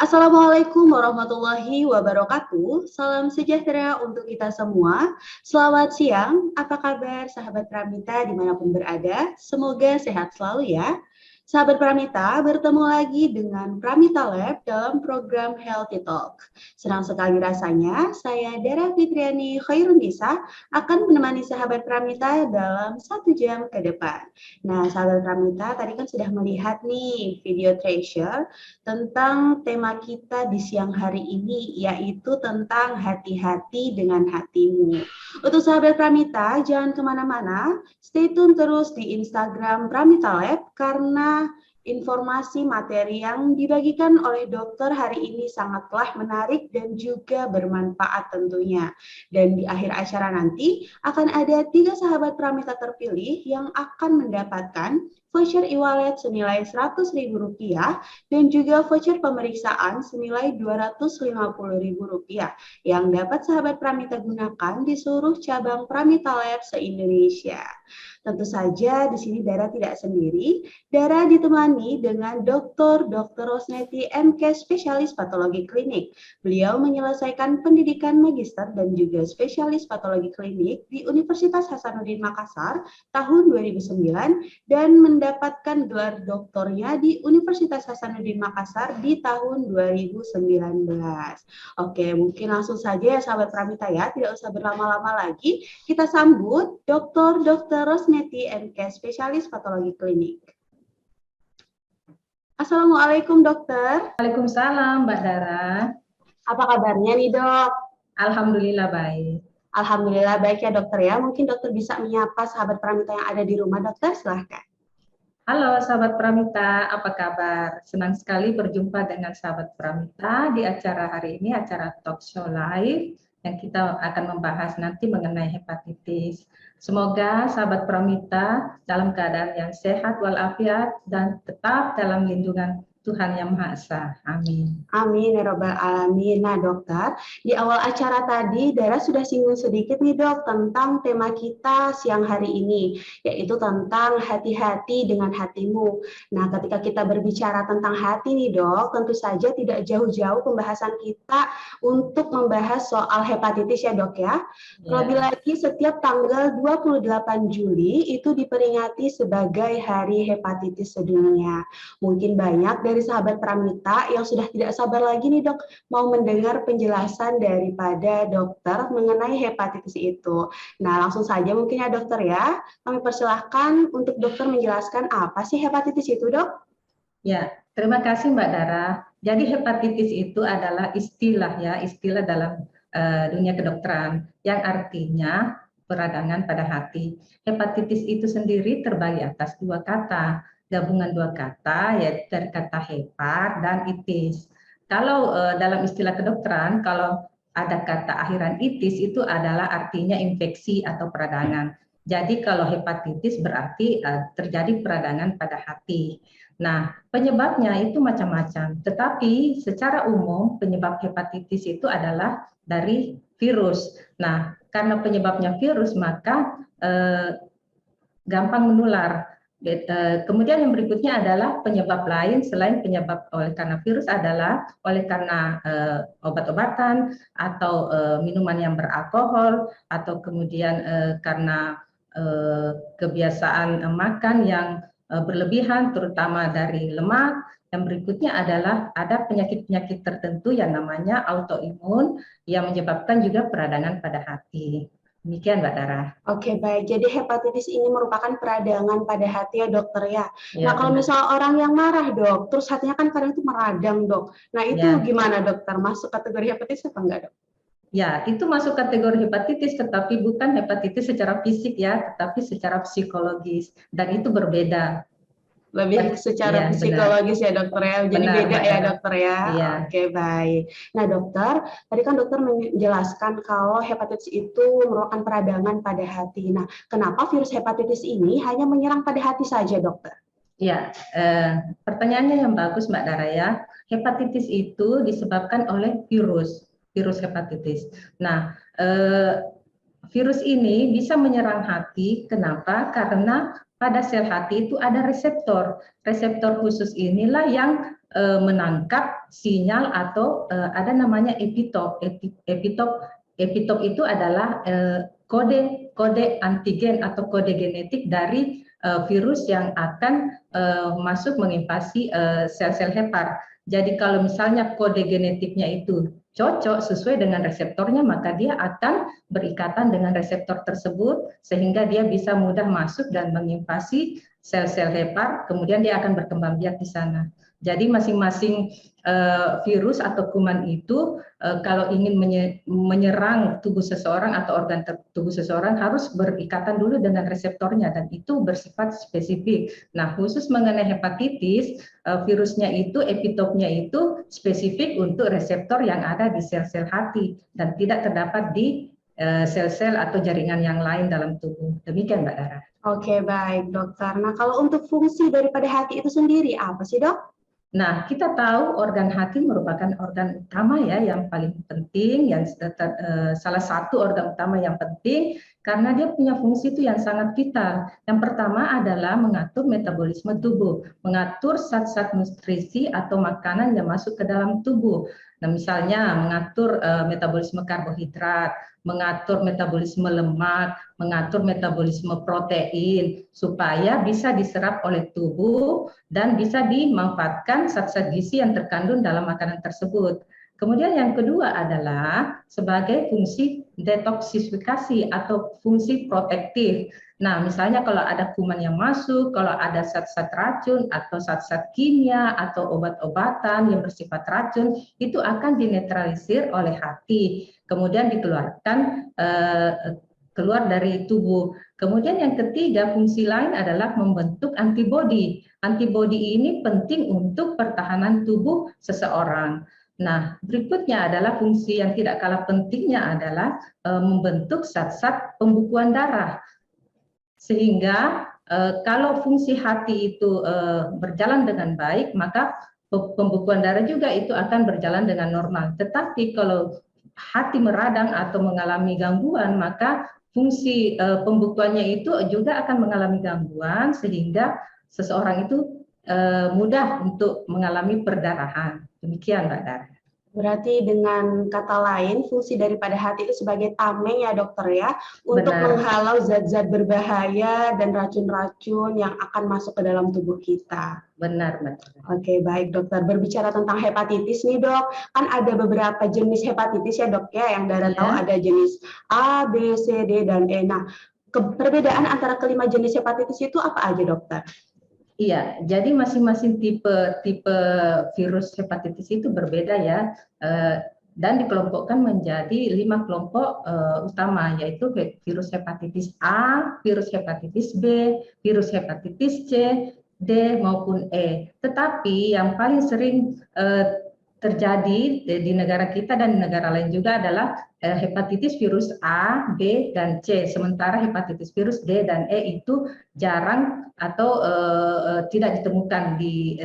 Assalamualaikum warahmatullahi wabarakatuh. Salam sejahtera untuk kita semua. Selamat siang, apa kabar sahabat Pramita dimanapun berada? Semoga sehat selalu ya. Sahabat Pramita, bertemu lagi dengan Pramita Lab dalam program Healthy Talk. Senang sekali rasanya, saya Dara Fitriani Khairunisa akan menemani sahabat Pramita dalam 1 jam ke depan. Nah, sahabat Pramita, tadi kan sudah melihat nih video treasure tentang tema kita di siang hari ini, yaitu tentang hati-hati dengan hatimu. Untuk sahabat Pramita, jangan kemana-mana, stay tune terus di Instagram Pramita Lab karena informasi materi yang dibagikan oleh dokter hari ini sangatlah menarik dan juga bermanfaat tentunya. Dan di akhir acara nanti akan ada 3 sahabat Pramita terpilih yang akan mendapatkan voucher e-wallet senilai Rp100.000 dan juga voucher pemeriksaan senilai Rp250.000 yang dapat sahabat Pramita gunakan di seluruh cabang Pramita Lab se-Indonesia. Tentu saja di sini Dara tidak sendiri. Dara ditemani dengan Dr. Rosneti MK Spesialis Patologi Klinik. Beliau menyelesaikan pendidikan magister dan juga spesialis patologi klinik di Universitas Hasanuddin Makassar tahun 2009 dan mendapatkan gelar doktornya di Universitas Hasanuddin Makassar di tahun 2019. Oke, mungkin langsung saja ya sahabat Pramita ya, tidak usah berlama-lama lagi. Kita sambut Dr. Rosneti MK Spesialis Patologi Klinik. Assalamualaikum dokter. Waalaikumsalam Mbak Dara. Apa kabarnya nih dok? Alhamdulillah baik. Alhamdulillah baik ya dokter ya. Mungkin dokter bisa menyapa sahabat Pramita yang ada di rumah dokter, silahkan. Halo sahabat Pramita, apa kabar? Senang sekali berjumpa dengan sahabat Pramita di acara hari ini, acara talk show live yang kita akan membahas nanti mengenai hepatitis. Semoga sahabat Pramita dalam keadaan yang sehat walafiat dan tetap dalam lindungan Tuhan Yang Maha Esa. Amin. Amin ya robbal alamin. Nah dokter, di awal acara tadi Dara sudah singgung sedikit nih dok tentang tema kita siang hari ini, yaitu tentang hati-hati dengan hatimu. Nah ketika kita berbicara tentang hati nih dok, tentu saja tidak jauh-jauh pembahasan kita untuk membahas soal hepatitis ya dok ya. Terlebih lagi setiap tanggal 28 Juli itu diperingati sebagai Hari Hepatitis Sedunia. Mungkin banyak dari sahabat Pramita yang sudah tidak sabar lagi nih dok mau mendengar penjelasan daripada dokter mengenai hepatitis itu. Nah langsung saja mungkin ya dokter ya, kami persilahkan untuk dokter menjelaskan apa sih hepatitis itu dok? Ya, terima kasih Mbak Dara. Jadi hepatitis itu adalah istilah dalam dunia kedokteran yang artinya peradangan pada hati. Hepatitis itu sendiri terbagi atas 2 kata, gabungan 2 kata yaitu dari kata hepar dan itis. Kalau dalam istilah kedokteran, kalau ada kata akhiran itis itu adalah artinya infeksi atau peradangan. Jadi kalau hepatitis berarti terjadi peradangan pada hati. Nah, penyebabnya itu macam-macam, tetapi secara umum penyebab hepatitis itu adalah dari virus. Nah, karena penyebabnya virus maka gampang menular. Kemudian yang berikutnya adalah penyebab lain selain penyebab oleh karena virus adalah oleh karena obat-obatan atau minuman yang beralkohol atau kemudian karena kebiasaan makan yang berlebihan terutama dari lemak. Yang berikutnya adalah ada penyakit-penyakit tertentu yang namanya autoimun yang menyebabkan juga peradangan pada hati. Demikian Mbak Dara. Oke baik, jadi hepatitis ini merupakan peradangan pada hati ya dokter ya. Ya, Nah kalau misalnya orang yang marah dok, terus hatinya kan kadang itu meradang dok. Nah itu ya. gimana dokter? Masuk kategori hepatitis apa enggak dok? Ya, itu masuk kategori hepatitis, tetapi bukan hepatitis secara fisik ya, tetapi secara psikologis. Dan itu berbeda. Lebih secara Ya, psikologis ya dokter ya, jadi benar, beda ya dokter ya. Iya. Oke baik. Nah dokter, tadi kan dokter menjelaskan kalau hepatitis itu merupakan peradangan pada hati. Nah kenapa virus hepatitis ini hanya menyerang pada hati saja dokter? Ya, pertanyaannya yang bagus Mbak Dara ya. Hepatitis itu disebabkan oleh virus hepatitis. Nah, virus ini bisa menyerang hati. Kenapa? Karena pada sel hati itu ada reseptor. Reseptor khusus inilah yang menangkap sinyal atau ada namanya epitop. Epitop itu adalah kode antigen atau kode genetik dari virus yang akan masuk menginvasi sel-sel hepar. Jadi kalau misalnya kode genetiknya itu cocok sesuai dengan reseptornya, maka dia akan berikatan dengan reseptor tersebut sehingga dia bisa mudah masuk dan menginvasi sel-sel hepar, kemudian dia akan berkembang biak di sana. Jadi masing-masing virus atau kuman itu kalau ingin menyerang tubuh seseorang atau organ tubuh seseorang harus berikatan dulu dengan reseptornya dan itu bersifat spesifik. Nah, khusus mengenai hepatitis, virusnya itu, epitopnya itu spesifik untuk reseptor yang ada di sel-sel hati dan tidak terdapat di sel-sel atau jaringan yang lain dalam tubuh. Demikian, Mbak Dara. Oke, baik dokter. Nah, kalau untuk fungsi daripada hati itu sendiri apa sih dok? Nah, kita tahu organ hati merupakan organ utama ya yang paling penting, yang salah satu organ utama yang penting karena dia punya fungsi itu yang sangat vital. Yang pertama adalah mengatur metabolisme tubuh, mengatur zat-zat nutrisi atau makanan yang masuk ke dalam tubuh. Nah, misalnya mengatur metabolisme karbohidrat, mengatur metabolisme lemak, mengatur metabolisme protein supaya bisa diserap oleh tubuh dan bisa dimanfaatkan zat-zat gizi yang terkandung dalam makanan tersebut. Kemudian yang kedua adalah sebagai fungsi detoksifikasi atau fungsi protektif. Nah, misalnya kalau ada kuman yang masuk, kalau ada zat-zat racun atau zat-zat kimia atau obat-obatan yang bersifat racun, itu akan dinetralisir oleh hati, kemudian dikeluarkan keluar dari tubuh. Kemudian yang ketiga, fungsi lain adalah membentuk antibodi. Antibodi ini penting untuk pertahanan tubuh seseorang. Nah, berikutnya adalah fungsi yang tidak kalah pentingnya adalah membentuk zat-zat pembukuan darah. Sehingga kalau fungsi hati itu berjalan dengan baik, maka pembukuan darah juga itu akan berjalan dengan normal. Tetapi kalau hati meradang atau mengalami gangguan, maka fungsi pembukuannya itu juga akan mengalami gangguan sehingga seseorang itu mudah untuk mengalami perdarahan. Demikian, Mbak Dara. Berarti dengan kata lain, fungsi daripada hati itu sebagai tameng ya dokter ya, untuk Benar. menghalau zat-zat berbahaya dan racun-racun yang akan masuk ke dalam tubuh kita. Benar, benar. Oke, baik dokter. Berbicara tentang hepatitis nih dok, kan ada beberapa jenis hepatitis ya dok ya, yang Dara tahu ada jenis A, B, C, D, dan E. Nah, perbedaan antara kelima jenis hepatitis itu apa aja dokter? Iya, jadi masing-masing tipe virus hepatitis itu berbeda ya, dan dikelompokkan menjadi 5 kelompok utama, yaitu virus hepatitis A, virus hepatitis B, virus hepatitis C, D maupun E. Tetapi yang paling sering terjadi di negara kita dan di negara lain juga adalah hepatitis virus A, B, dan C. Sementara hepatitis virus D dan E itu jarang atau tidak ditemukan di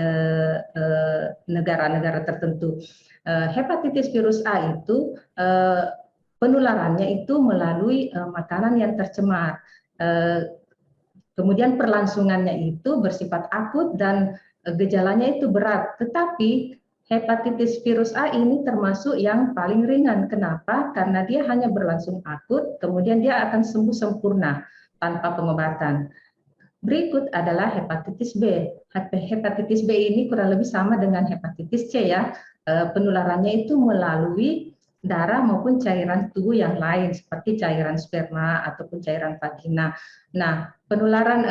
negara-negara tertentu. Hepatitis virus A itu penularannya itu melalui makanan yang tercemar. Kemudian perlangsungannya itu bersifat akut dan gejalanya itu berat. Tetapi hepatitis virus A ini termasuk yang paling ringan. Kenapa? Karena dia hanya berlangsung akut, kemudian dia akan sembuh sempurna tanpa pengobatan. Berikut adalah hepatitis B. Hepatitis B ini kurang lebih sama dengan hepatitis C ya. Penularannya itu melalui darah maupun cairan tubuh yang lain seperti cairan sperma ataupun cairan vagina. Nah, penularan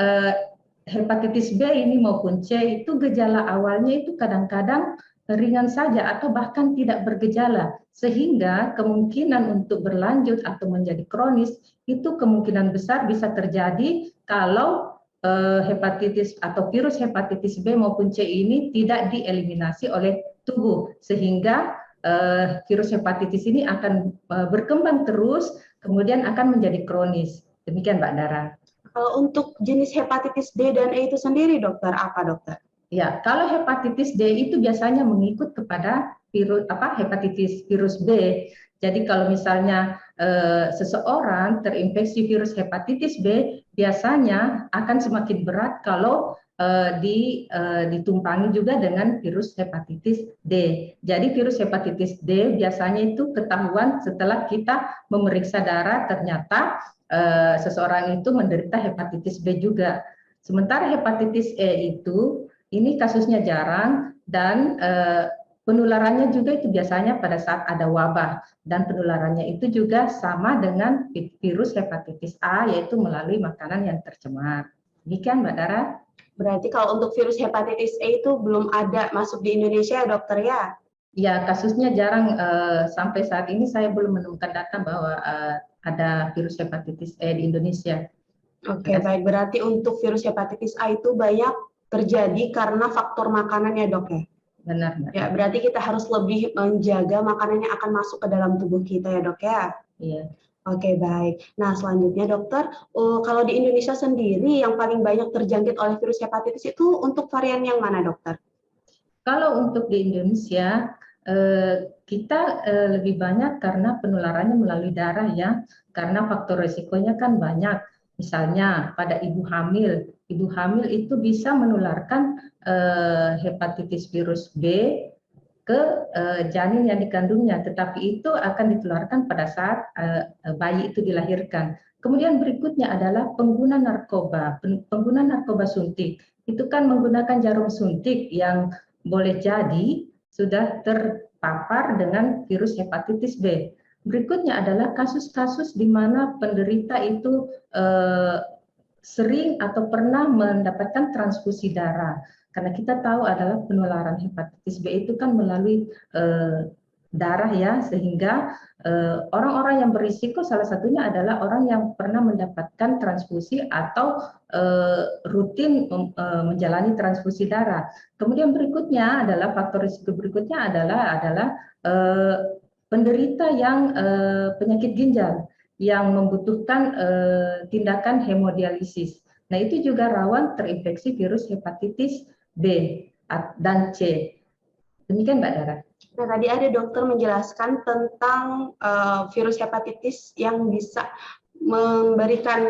hepatitis B ini maupun C itu gejala awalnya itu kadang-kadang ringan saja atau bahkan tidak bergejala, sehingga kemungkinan untuk berlanjut atau menjadi kronis itu kemungkinan besar bisa terjadi kalau hepatitis atau virus hepatitis B maupun C ini tidak dieliminasi oleh tubuh, sehingga virus hepatitis ini akan berkembang terus, kemudian akan menjadi kronis. Demikian, Mbak Dara. Kalau untuk jenis hepatitis D dan E itu sendiri, dokter, apa dokter? Ya, kalau hepatitis D itu biasanya mengikut kepada hepatitis virus B. Jadi kalau misalnya seseorang terinfeksi virus hepatitis B, biasanya akan semakin berat kalau ditumpangi juga dengan virus hepatitis D. Jadi virus hepatitis D biasanya itu ketahuan setelah kita memeriksa darah, ternyata seseorang itu menderita hepatitis B juga. Sementara hepatitis E itu ini kasusnya jarang dan penularannya juga itu biasanya pada saat ada wabah, dan penularannya itu juga sama dengan virus hepatitis A, yaitu melalui makanan yang tercemar. Demikian Mbak Dara. Berarti kalau untuk virus hepatitis E itu belum ada masuk di Indonesia ya dokter ya? Ya, kasusnya jarang, sampai saat ini saya belum menemukan data bahwa ada virus hepatitis E di Indonesia. Oke, baik. Berarti untuk virus hepatitis A itu banyak terjadi karena faktor makanan ya dok ya? Benar, Mbak. Ya, berarti kita harus lebih menjaga makanan yang akan masuk ke dalam tubuh kita ya dok ya? Iya. Oke, baik. Nah, selanjutnya dokter, kalau di Indonesia sendiri yang paling banyak terjangkit oleh virus hepatitis itu untuk varian yang mana dokter? Kalau untuk di Indonesia, kita lebih banyak karena penularannya melalui darah ya, karena faktor resikonya kan banyak. Misalnya pada ibu hamil itu bisa menularkan hepatitis virus B ke janin yang dikandungnya, tetapi itu akan ditularkan pada saat bayi itu dilahirkan. Kemudian berikutnya adalah pengguna narkoba suntik. Itu kan menggunakan jarum suntik yang boleh jadi sudah terpapar dengan virus hepatitis B. Berikutnya adalah kasus-kasus di mana penderita itu sering atau pernah mendapatkan transfusi darah. Karena kita tahu adalah penularan hepatitis B itu kan melalui darah ya, sehingga orang-orang yang berisiko salah satunya adalah orang yang pernah mendapatkan transfusi atau rutin menjalani transfusi darah. Kemudian berikutnya adalah faktor risiko berikutnya adalah penderita yang penyakit ginjal yang membutuhkan tindakan hemodialisis. Nah, itu juga rawan terinfeksi virus hepatitis B dan C. Demikian Mbak Dara. Nah, tadi ada dokter menjelaskan tentang virus hepatitis yang bisa memberikan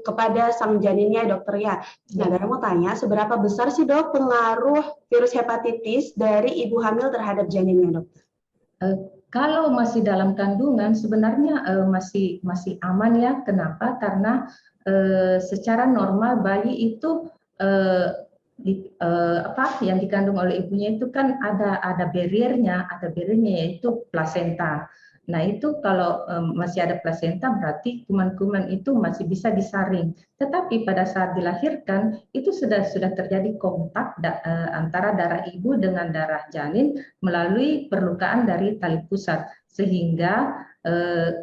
kepada sang janinnya dokter ya. Nah, Dara mau tanya, seberapa besar sih dok pengaruh virus hepatitis dari ibu hamil terhadap janinnya dokter? Kalau masih dalam kandungan sebenarnya masih aman ya. Kenapa? Karena secara normal bayi itu yang dikandung oleh ibunya itu kan ada barriernya yaitu plasenta. Nah, itu kalau masih ada plasenta berarti kuman-kuman itu masih bisa disaring. Tetapi pada saat dilahirkan itu sudah terjadi kontak antara darah ibu dengan darah janin melalui perlukaan dari tali pusat, sehingga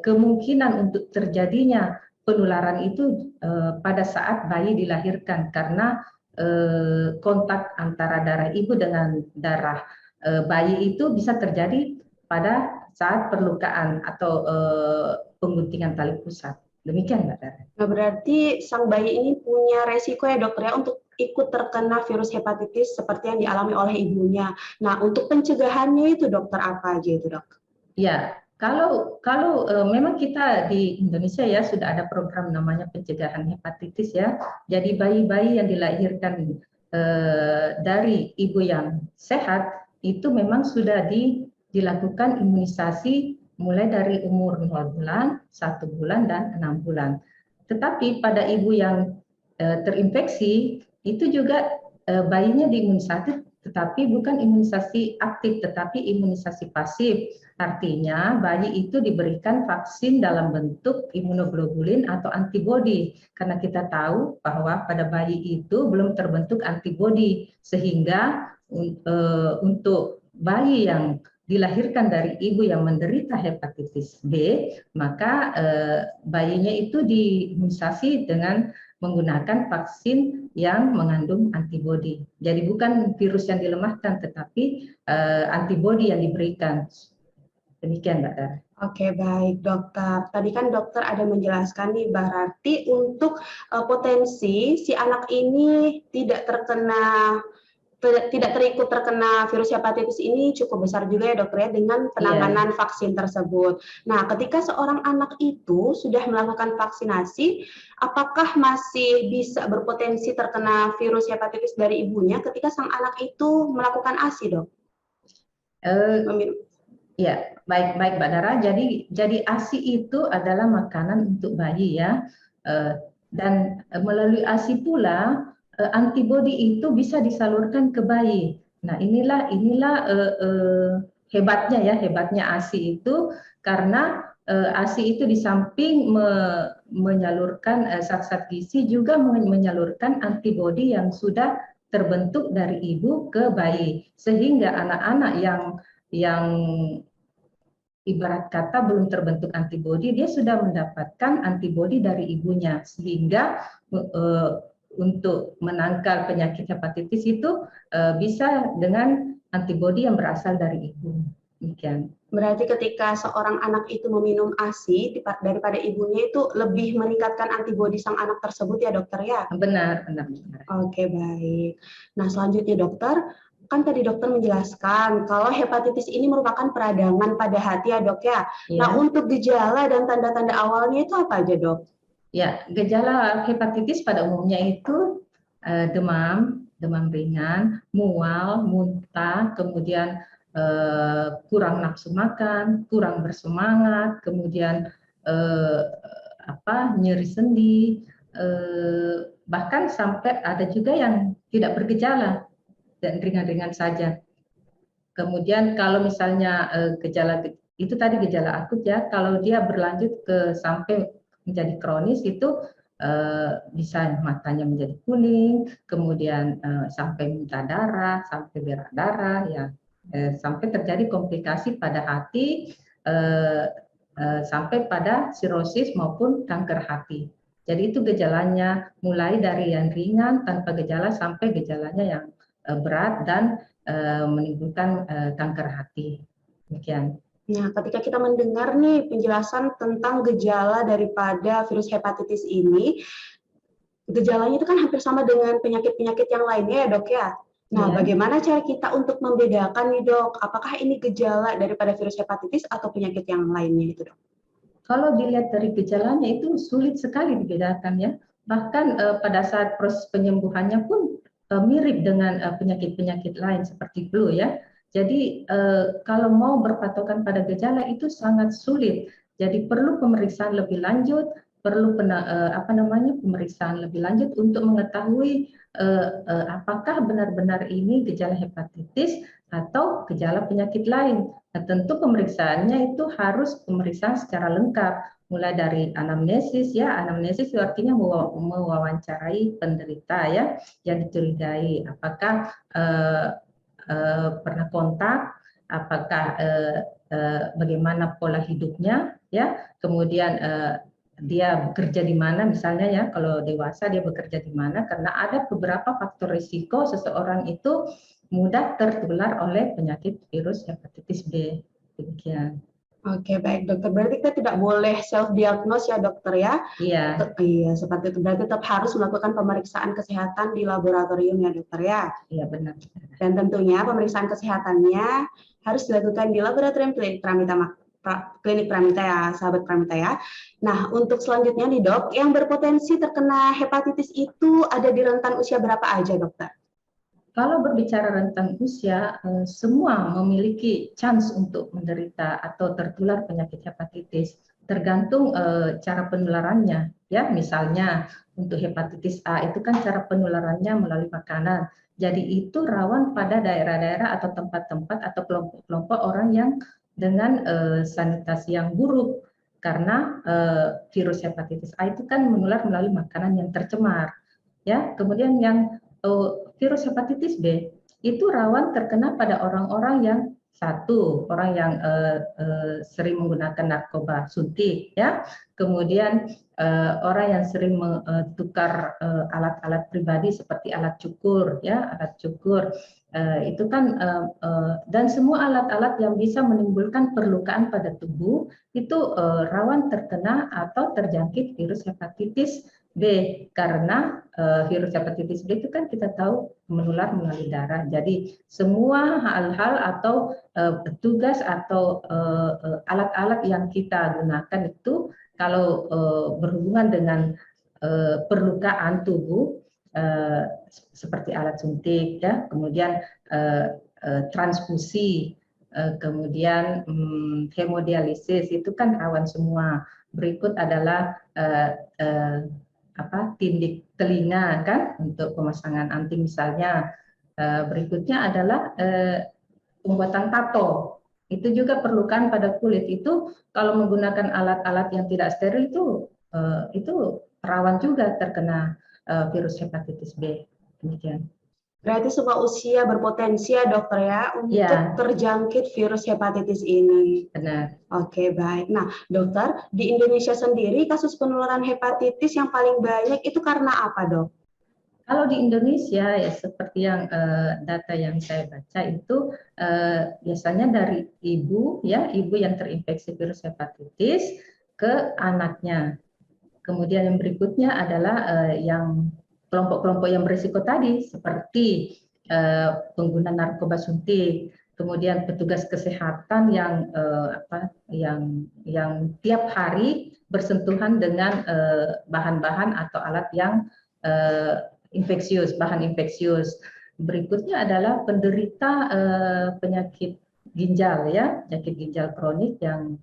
kemungkinan untuk terjadinya penularan itu pada saat bayi dilahirkan karena kontak antara darah ibu dengan darah bayi itu bisa terjadi pada saat perlukaan atau pengguntingan tali pusat. Demikian Mbak Dara. Nah, berarti sang bayi ini punya resiko ya dokter ya untuk ikut terkena virus hepatitis seperti yang dialami oleh ibunya. Nah, untuk pencegahannya itu dokter apa aja itu dok? Ya, kalau memang kita di Indonesia ya sudah ada program namanya pencegahan hepatitis ya. Jadi bayi-bayi yang dilahirkan dari ibu yang sehat itu memang sudah dilakukan imunisasi mulai dari umur 0 bulan, 1 bulan, dan 6 bulan. Tetapi pada ibu yang terinfeksi itu juga bayinya diimunisasi, tetapi bukan imunisasi aktif, tetapi imunisasi pasif. Artinya bayi itu diberikan vaksin dalam bentuk imunoglobulin atau antibodi, karena kita tahu bahwa pada bayi itu belum terbentuk antibodi, sehingga untuk bayi yang dilahirkan dari ibu yang menderita hepatitis B, maka bayinya itu diimunisasi dengan menggunakan vaksin yang mengandung antibodi. Jadi bukan virus yang dilemahkan, tetapi antibodi yang diberikan. Demikian, Mbak Dara. Oke, baik dokter. Tadi kan dokter ada menjelaskan nih, berarti untuk potensi si anak ini tidak terkena tidak terikut terkena virus hepatitis ini cukup besar juga ya dokter ya dengan penanganan vaksin tersebut. Nah, ketika seorang anak itu sudah melakukan vaksinasi, apakah masih bisa berpotensi terkena virus hepatitis dari ibunya ketika sang anak itu melakukan ASI, dok? Ya, baik Mbak Dara. Jadi ASI itu adalah makanan untuk bayi ya, dan melalui ASI pula antibodi itu bisa disalurkan ke bayi. Nah, inilah hebatnya ASI itu, karena ASI itu di samping menyalurkan zat-zat gizi juga menyalurkan antibodi yang sudah terbentuk dari ibu ke bayi, sehingga anak-anak yang ibarat kata belum terbentuk antibodi, dia sudah mendapatkan antibodi dari ibunya, sehingga untuk menangkal penyakit hepatitis itu bisa dengan antibodi yang berasal dari ibu. Demikian. Berarti ketika seorang anak itu meminum ASI daripada ibunya itu lebih meningkatkan antibodi sang anak tersebut ya dokter ya? Benar. Oke, baik. Nah, selanjutnya dokter, kan tadi dokter menjelaskan kalau hepatitis ini merupakan peradangan pada hati ya dok ya. Nah, untuk gejala dan tanda-tanda awalnya itu apa aja dok? Ya, gejala hepatitis pada umumnya itu demam ringan, mual, muntah, kemudian kurang nafsu makan, kurang bersemangat, kemudian nyeri sendi, bahkan sampai ada juga yang tidak bergejala dan ringan-ringan saja. Kemudian kalau misalnya gejala itu tadi gejala akut ya, kalau dia berlanjut ke sampai menjadi kronis itu bisa matanya menjadi kuning, kemudian sampai muntah darah, sampai berak darah, ya sampai terjadi komplikasi pada hati, sampai pada sirosis maupun kanker hati. Jadi itu gejalanya mulai dari yang ringan tanpa gejala sampai gejalanya yang berat dan menimbulkan kanker hati. Demikian. Nah, ketika kita mendengar nih penjelasan tentang gejala daripada virus hepatitis ini, gejalanya itu kan hampir sama dengan penyakit-penyakit yang lainnya ya dok ya. Nah, bagaimana cara kita untuk membedakan nih dok, apakah ini gejala daripada virus hepatitis atau penyakit yang lainnya itu dok? Kalau dilihat dari gejalanya itu sulit sekali dibedakan ya. Bahkan pada saat proses penyembuhannya pun mirip dengan penyakit-penyakit lain seperti flu ya. Jadi kalau mau berpatokan pada gejala itu sangat sulit. Jadi perlu pemeriksaan lebih lanjut, perlu pemeriksaan lebih lanjut untuk mengetahui apakah benar-benar ini gejala hepatitis atau gejala penyakit lain. Nah, tentu pemeriksaannya itu harus pemeriksaan secara lengkap, mulai dari anamnesis ya. Anamnesis itu artinya mewawancarai penderita ya yang dicurigai apakah pernah kontak, apakah bagaimana pola hidupnya ya, kemudian dia bekerja di mana misalnya ya, kalau dewasa dia bekerja di mana, karena ada beberapa faktor risiko seseorang itu mudah tertular oleh penyakit virus hepatitis B. Demikian. Oke, baik dokter. Berarti kita tidak boleh self-diagnose ya dokter ya? Iya. Iya, seperti itu. Berarti tetap harus melakukan pemeriksaan kesehatan di laboratorium ya dokter ya? Iya, benar. Dan tentunya pemeriksaan kesehatannya harus dilakukan di laboratorium klinik Pramita ya, sahabat Pramita ya. Nah, untuk selanjutnya nih dok, yang berpotensi terkena hepatitis itu ada di rentan usia berapa aja dokter? Kalau berbicara rentang usia, semua memiliki chance untuk menderita atau tertular penyakit hepatitis. Tergantung cara penularannya. Ya, misalnya untuk hepatitis A itu kan cara penularannya melalui makanan. Jadi itu rawan pada daerah-daerah atau tempat-tempat atau kelompok-kelompok orang yang dengan sanitasi yang buruk. Karena virus hepatitis A itu kan menular melalui makanan yang tercemar. Ya, kemudian yang virus hepatitis B itu rawan terkena pada orang-orang yang orang yang sering menggunakan narkoba suntik, ya, kemudian orang yang sering tukar alat-alat pribadi seperti alat cukur, ya, alat cukur itu kan dan semua alat-alat yang bisa menimbulkan perlukaan pada tubuh itu rawan terkena atau terjangkit virus hepatitis B, karena virus hepatitis B itu kan kita tahu menular melalui darah. Jadi semua hal-hal atau petugas atau alat-alat yang kita gunakan itu kalau berhubungan dengan perlukaan tubuh seperti alat suntik, ya, kemudian transfusi, kemudian hemodialisis itu kan rawan semua. Berikut adalah tindik telinga kan untuk pemasangan anting misalnya. Berikutnya adalah pembuatan tato. Itu juga perlukan pada kulit. Itu kalau menggunakan alat-alat yang tidak steril itu rawan juga terkena virus hepatitis B. Demikian. Berarti semua usia berpotensi ya dokter ya untuk terjangkit virus hepatitis ini. Benar. Oke, baik. Nah, dokter, di Indonesia sendiri kasus penularan hepatitis yang paling banyak itu karena apa, dok? Kalau di Indonesia ya seperti yang data yang saya baca itu biasanya dari ibu yang terinfeksi virus hepatitis ke anaknya. Kemudian yang berikutnya adalah yang kelompok-kelompok yang berisiko tadi seperti pengguna narkoba suntik, kemudian petugas kesehatan yang tiap hari bersentuhan dengan bahan-bahan atau alat yang infeksius, bahan infeksius. Berikutnya adalah penderita penyakit ginjal penyakit ginjal kronik yang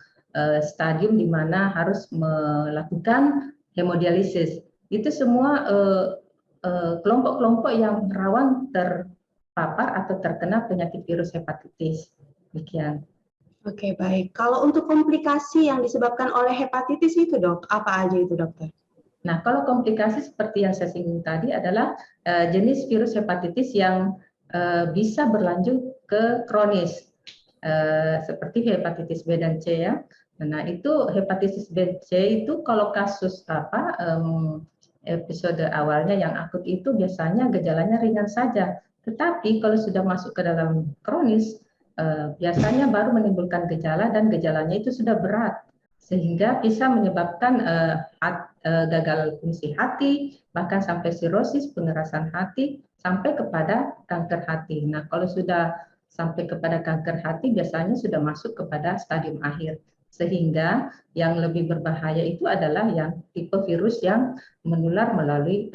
stadium di mana harus melakukan hemodialisis. Itu semua kelompok-kelompok yang rawan terpapar atau terkena penyakit virus hepatitis. Demikian. Oke, baik. Kalau untuk komplikasi yang disebabkan oleh hepatitis itu, dok, apa aja itu, dokter? Nah, kalau komplikasi seperti yang saya singgung tadi adalah jenis virus hepatitis yang bisa berlanjut ke kronis, seperti hepatitis B dan C ya. Nah, itu hepatitis B C itu kalau kasus episode awalnya yang akut itu biasanya gejalanya ringan saja. Tetapi kalau sudah masuk ke dalam kronis, biasanya baru menimbulkan gejala dan gejalanya itu sudah berat sehingga bisa menyebabkan gagal fungsi hati, bahkan sampai sirosis, pengerasan hati, sampai kepada kanker hati. Nah, kalau sudah sampai kepada kanker hati biasanya sudah masuk kepada stadium akhir. Sehingga yang lebih berbahaya itu adalah yang tipe virus yang menular melalui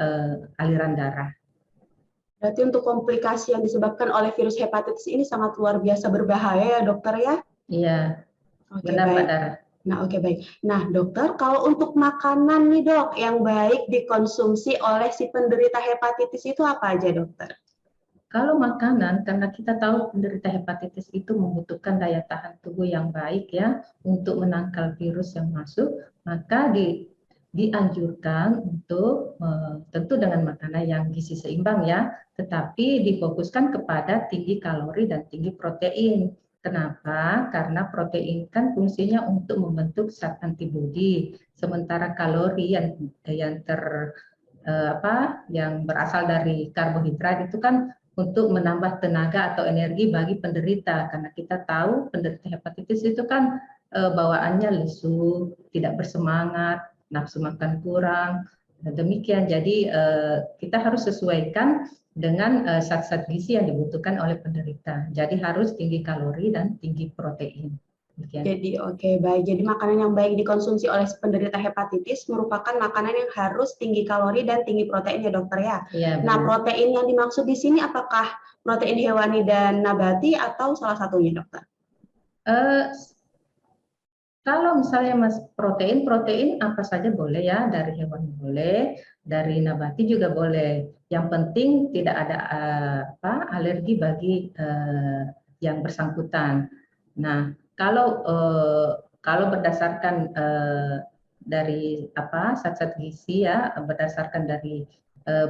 aliran darah. Berarti untuk komplikasi yang disebabkan oleh virus hepatitis ini sangat luar biasa berbahaya ya dokter ya? Iya, benar Mbak Dara. Nah, oke, baik. Nah, dokter, kalau untuk makanan nih dok, yang baik dikonsumsi oleh si penderita hepatitis itu apa aja dokter? Kalau makanan, karena kita tahu penderita hepatitis itu membutuhkan daya tahan tubuh yang baik ya untuk menangkal virus yang masuk, maka dianjurkan untuk tentu dengan makanan yang gizi seimbang ya, tetapi difokuskan kepada tinggi kalori dan tinggi protein. Kenapa? Karena protein kan fungsinya untuk membentuk zat antibodi, sementara kalori yang berasal dari karbohidrat itu kan untuk menambah tenaga atau energi bagi penderita, karena kita tahu penderita hepatitis itu kan bawaannya lesu, tidak bersemangat, nafsu makan kurang, demikian. Jadi kita harus sesuaikan dengan zat-zat gizi yang dibutuhkan oleh penderita. Jadi harus tinggi kalori dan tinggi protein. Demikian. Jadi oke, baik. Jadi makanan yang baik dikonsumsi oleh penderita hepatitis merupakan makanan yang harus tinggi kalori dan tinggi protein ya dokter ya. Ya, nah, protein yang dimaksud di sini apakah protein hewani dan nabati atau salah satunya dokter? Kalau misalnya protein apa saja boleh ya, dari hewan boleh, dari nabati juga boleh. Yang penting tidak ada alergi bagi yang bersangkutan. Nah, kalau berdasarkan dari zat-zat gizi ya, berdasarkan dari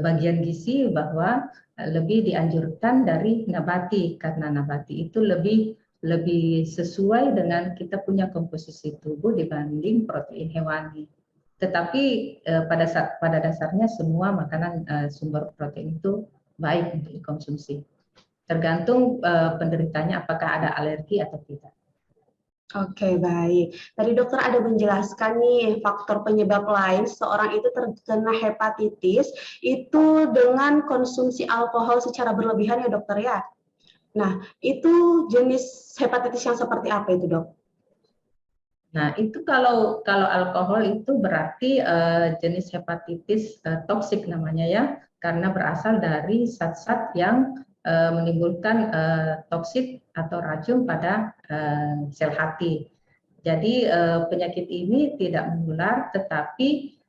bagian gizi bahwa lebih dianjurkan dari nabati karena nabati itu lebih sesuai dengan kita punya komposisi tubuh dibanding protein hewani. Tetapi pada dasarnya semua makanan sumber protein itu baik untuk dikonsumsi. Tergantung penderitanya apakah ada alergi atau tidak. Oke, baik. Tadi dokter ada menjelaskan nih faktor penyebab lain seseorang itu terkena hepatitis itu dengan konsumsi alkohol secara berlebihan ya dokter ya. Nah, itu jenis hepatitis yang seperti apa itu dok? Nah, itu kalau alkohol itu berarti jenis hepatitis toksik namanya ya, karena berasal dari zat-zat yang menimbulkan toksik atau racun pada sel hati. Jadi penyakit ini tidak menular, tetapi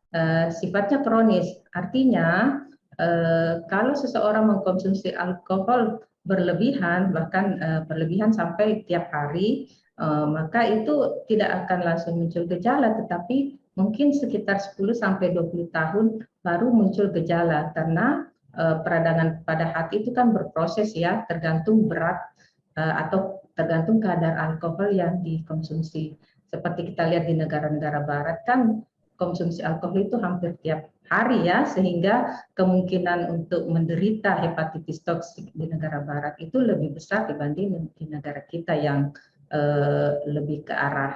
sifatnya kronis. Artinya kalau seseorang mengkonsumsi alkohol berlebihan, bahkan berlebihan sampai tiap hari, maka itu tidak akan langsung muncul gejala, tetapi mungkin sekitar 10 sampai 20 tahun baru muncul gejala karena peradangan pada hati itu kan berproses ya, tergantung berat atau tergantung kadar alkohol yang dikonsumsi. Seperti kita lihat di negara-negara barat kan konsumsi alkohol itu hampir tiap hari ya, sehingga kemungkinan untuk menderita hepatitis toksik di negara barat itu lebih besar dibanding di negara kita yang lebih ke arah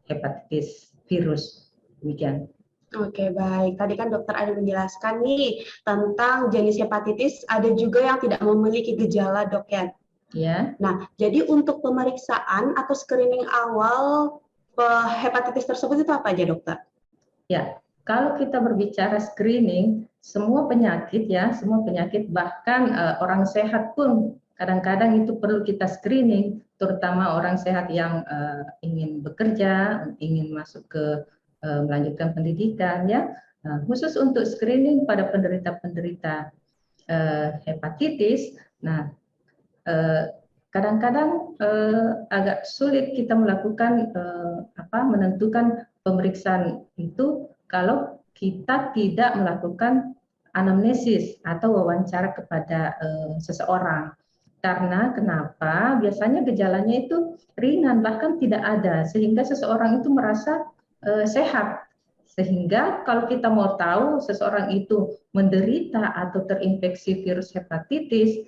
hepatitis virus. Demikian. Oke, baik. Tadi kan dokter ada menjelaskan nih tentang jenis hepatitis, ada juga yang tidak memiliki gejala dok ya. Ya. Nah, jadi untuk pemeriksaan atau screening awal hepatitis tersebut itu apa aja dokter? Ya, kalau kita berbicara screening, semua penyakit ya, semua penyakit bahkan orang sehat pun kadang-kadang itu perlu kita screening, terutama orang sehat yang ingin bekerja, ingin masuk ke melanjutkan pendidikan ya. Khusus untuk screening pada penderita-penderita hepatitis, nah kadang-kadang agak sulit kita melakukan menentukan pemeriksaan itu kalau kita tidak melakukan anamnesis atau wawancara kepada seseorang. Karena kenapa? Biasanya gejalanya itu ringan bahkan tidak ada sehingga seseorang itu merasa sehat. Sehingga kalau kita mau tahu seseorang itu menderita atau terinfeksi virus hepatitis,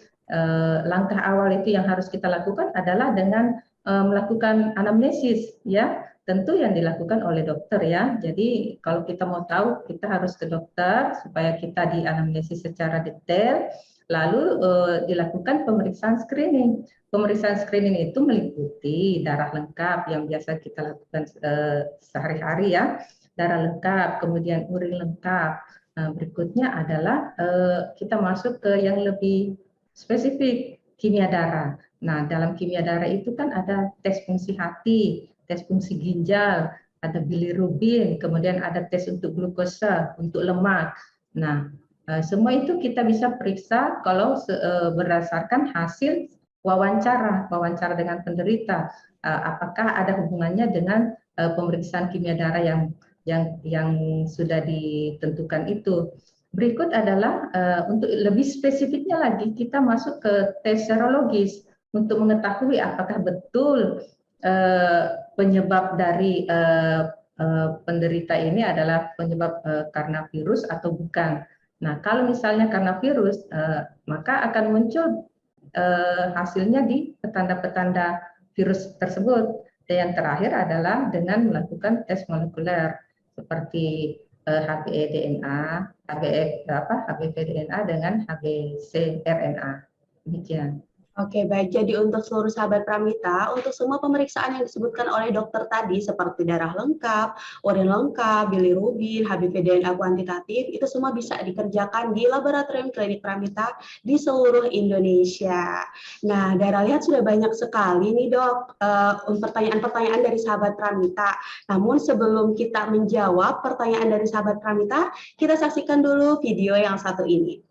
langkah awal itu yang harus kita lakukan adalah dengan melakukan anamnesis ya, tentu yang dilakukan oleh dokter ya. Jadi kalau kita mau tahu kita harus ke dokter supaya kita dianamnesis secara detail, lalu dilakukan pemeriksaan screening. Pemeriksaan screening itu meliputi darah lengkap yang biasa kita lakukan sehari-hari ya, darah lengkap, kemudian urin lengkap. Nah, berikutnya adalah kita masuk ke yang lebih spesifik, kimia darah. Nah, dalam kimia darah itu kan ada tes fungsi hati, tes fungsi ginjal, ada bilirubin, kemudian ada tes untuk glukosa, untuk lemak. Nah, semua itu kita bisa periksa kalau berdasarkan hasil wawancara dengan penderita. Apakah ada hubungannya dengan pemeriksaan kimia darah yang sudah ditentukan itu. Berikut adalah untuk lebih spesifiknya lagi kita masuk ke tes serologis untuk mengetahui apakah betul penyebab dari penderita ini adalah penyebab karena virus atau bukan. Nah, kalau misalnya karena virus, maka akan muncul hasilnya di petanda-petanda virus tersebut. Dan yang terakhir adalah dengan melakukan tes molekuler seperti HBE-DNA, HBV-DNA dengan HBC-RNA. Demikian. Oke, baik. Jadi untuk seluruh sahabat Pramita, untuk semua pemeriksaan yang disebutkan oleh dokter tadi seperti darah lengkap, urin lengkap, bilirubin, HBV DNA kuantitatif, itu semua bisa dikerjakan di Laboratorium Klinik Pramita di seluruh Indonesia. Nah, Dara lihat sudah banyak sekali nih dok pertanyaan-pertanyaan dari sahabat Pramita. Namun sebelum kita menjawab pertanyaan dari sahabat Pramita, kita saksikan dulu video yang satu ini.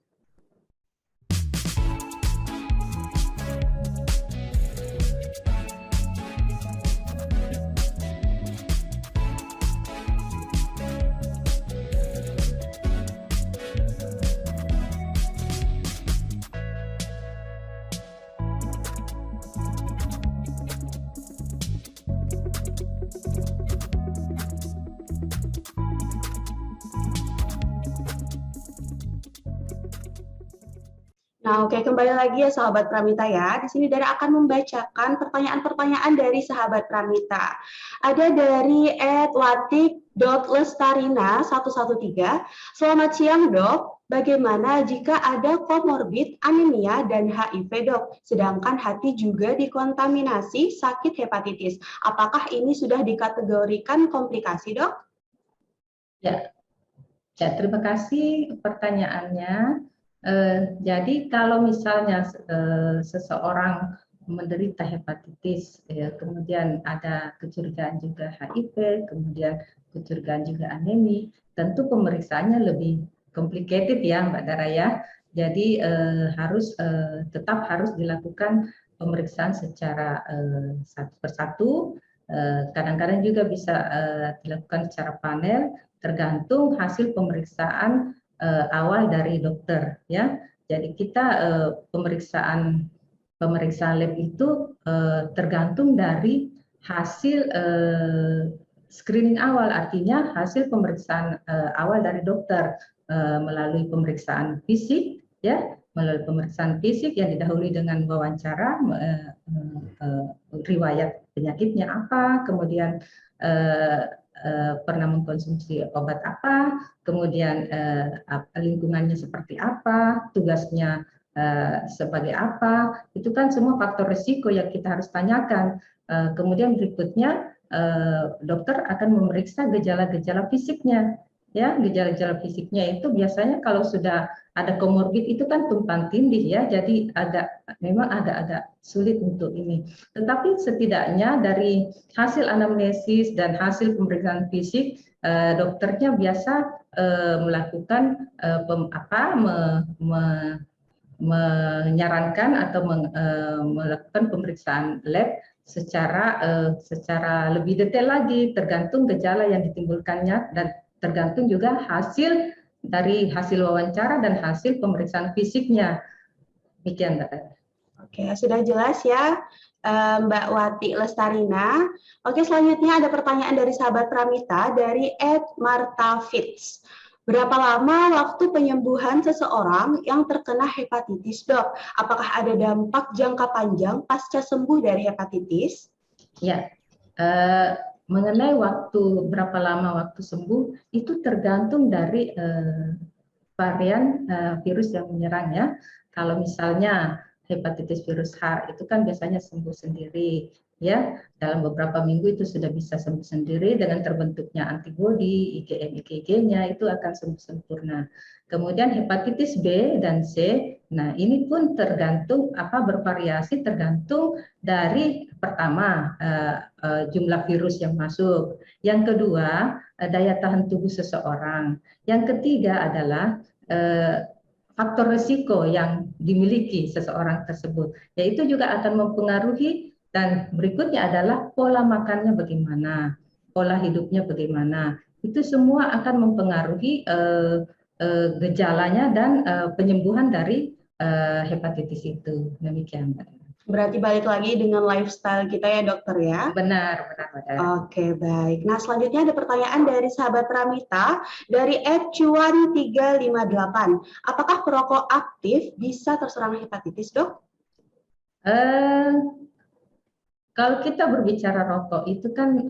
Nah, oke, kembali lagi ya sahabat Pramita ya. Di sini Dara akan membacakan pertanyaan-pertanyaan dari sahabat Pramita. Ada dari @watik.lestarina113. Selamat siang, Dok. Bagaimana jika ada komorbid anemia dan HIV, Dok? Sedangkan hati juga dikontaminasi sakit hepatitis. Apakah ini sudah dikategorikan komplikasi, Dok? Ya, ya, terima kasih pertanyaannya. Jadi kalau misalnya seseorang menderita hepatitis, kemudian ada kecurigaan juga HIV, kemudian kecurigaan juga anemi, tentu pemeriksaannya lebih complicated ya Mbak Dara ya. Jadi tetap harus dilakukan pemeriksaan secara satu persatu. Kadang-kadang juga bisa dilakukan secara panel, tergantung hasil pemeriksaan awal dari dokter ya. Jadi kita pemeriksaan lab itu tergantung dari hasil screening awal, artinya hasil pemeriksaan awal dari dokter melalui pemeriksaan fisik ya, melalui pemeriksaan fisik yang didahului dengan wawancara, riwayat penyakitnya apa, kemudian pernah mengkonsumsi obat apa, kemudian lingkungannya seperti apa, tugasnya sebagai apa, itu kan semua faktor risiko yang kita harus tanyakan. Kemudian berikutnya dokter akan memeriksa gejala-gejala fisiknya. Ya, gejala-gejala fisiknya itu biasanya kalau sudah ada komorbid itu kan tumpang tindih ya, jadi memang agak-agak sulit untuk ini. Tetapi setidaknya dari hasil anamnesis dan hasil pemeriksaan fisik, dokternya biasa melakukan menyarankan atau melakukan pemeriksaan lab secara lebih detail lagi, tergantung gejala yang ditimbulkannya dan tergantung juga dari hasil wawancara dan hasil pemeriksaan fisiknya. Demikian, Mbak. Oke, sudah jelas ya, Mbak Wati Lestarina. Oke, selanjutnya ada pertanyaan dari sahabat Pramita dari @martafits. Berapa lama waktu penyembuhan seseorang yang terkena hepatitis, Dok? Apakah ada dampak jangka panjang pasca sembuh dari hepatitis? Ya, mengenai berapa lama waktu sembuh itu tergantung dari varian virus yang menyerang ya. Kalau misalnya hepatitis virus H itu kan biasanya sembuh sendiri ya, dalam beberapa minggu itu sudah bisa sembuh sendiri dengan terbentuknya antibodi, IgM, IgG-nya itu akan sembuh sempurna. Kemudian hepatitis B dan C, nah ini pun bervariasi tergantung dari pertama jumlah virus yang masuk, yang kedua daya tahan tubuh seseorang, yang ketiga adalah faktor risiko yang dimiliki seseorang tersebut, yaitu juga akan mempengaruhi, dan berikutnya adalah pola makannya bagaimana, pola hidupnya bagaimana, itu semua akan mempengaruhi gejalanya dan penyembuhan dari hepatitis itu. Demikian, Mbak. Berarti balik lagi dengan lifestyle kita ya, dokter ya? Benar, benar, benar. Oke, baik. Nah, selanjutnya ada pertanyaan dari sahabat Pramita dari @cuan358. Apakah perokok aktif bisa terserang hepatitis, Dok? Kalau kita berbicara rokok itu kan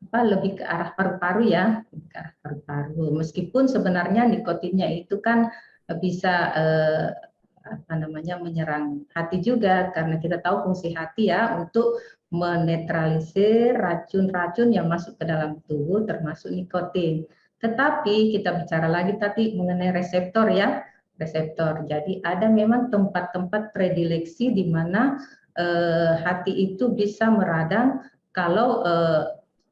lebih ke arah paru-paru ya, ke arah paru-paru. Meskipun sebenarnya nikotinnya itu kan bisa menyerang hati juga, karena kita tahu fungsi hati ya untuk menetralisir racun-racun yang masuk ke dalam tubuh termasuk nikotin. Tetapi kita bicara lagi tadi mengenai reseptor ya, reseptor. Jadi ada memang tempat-tempat predileksi di mana hati itu bisa meradang kalau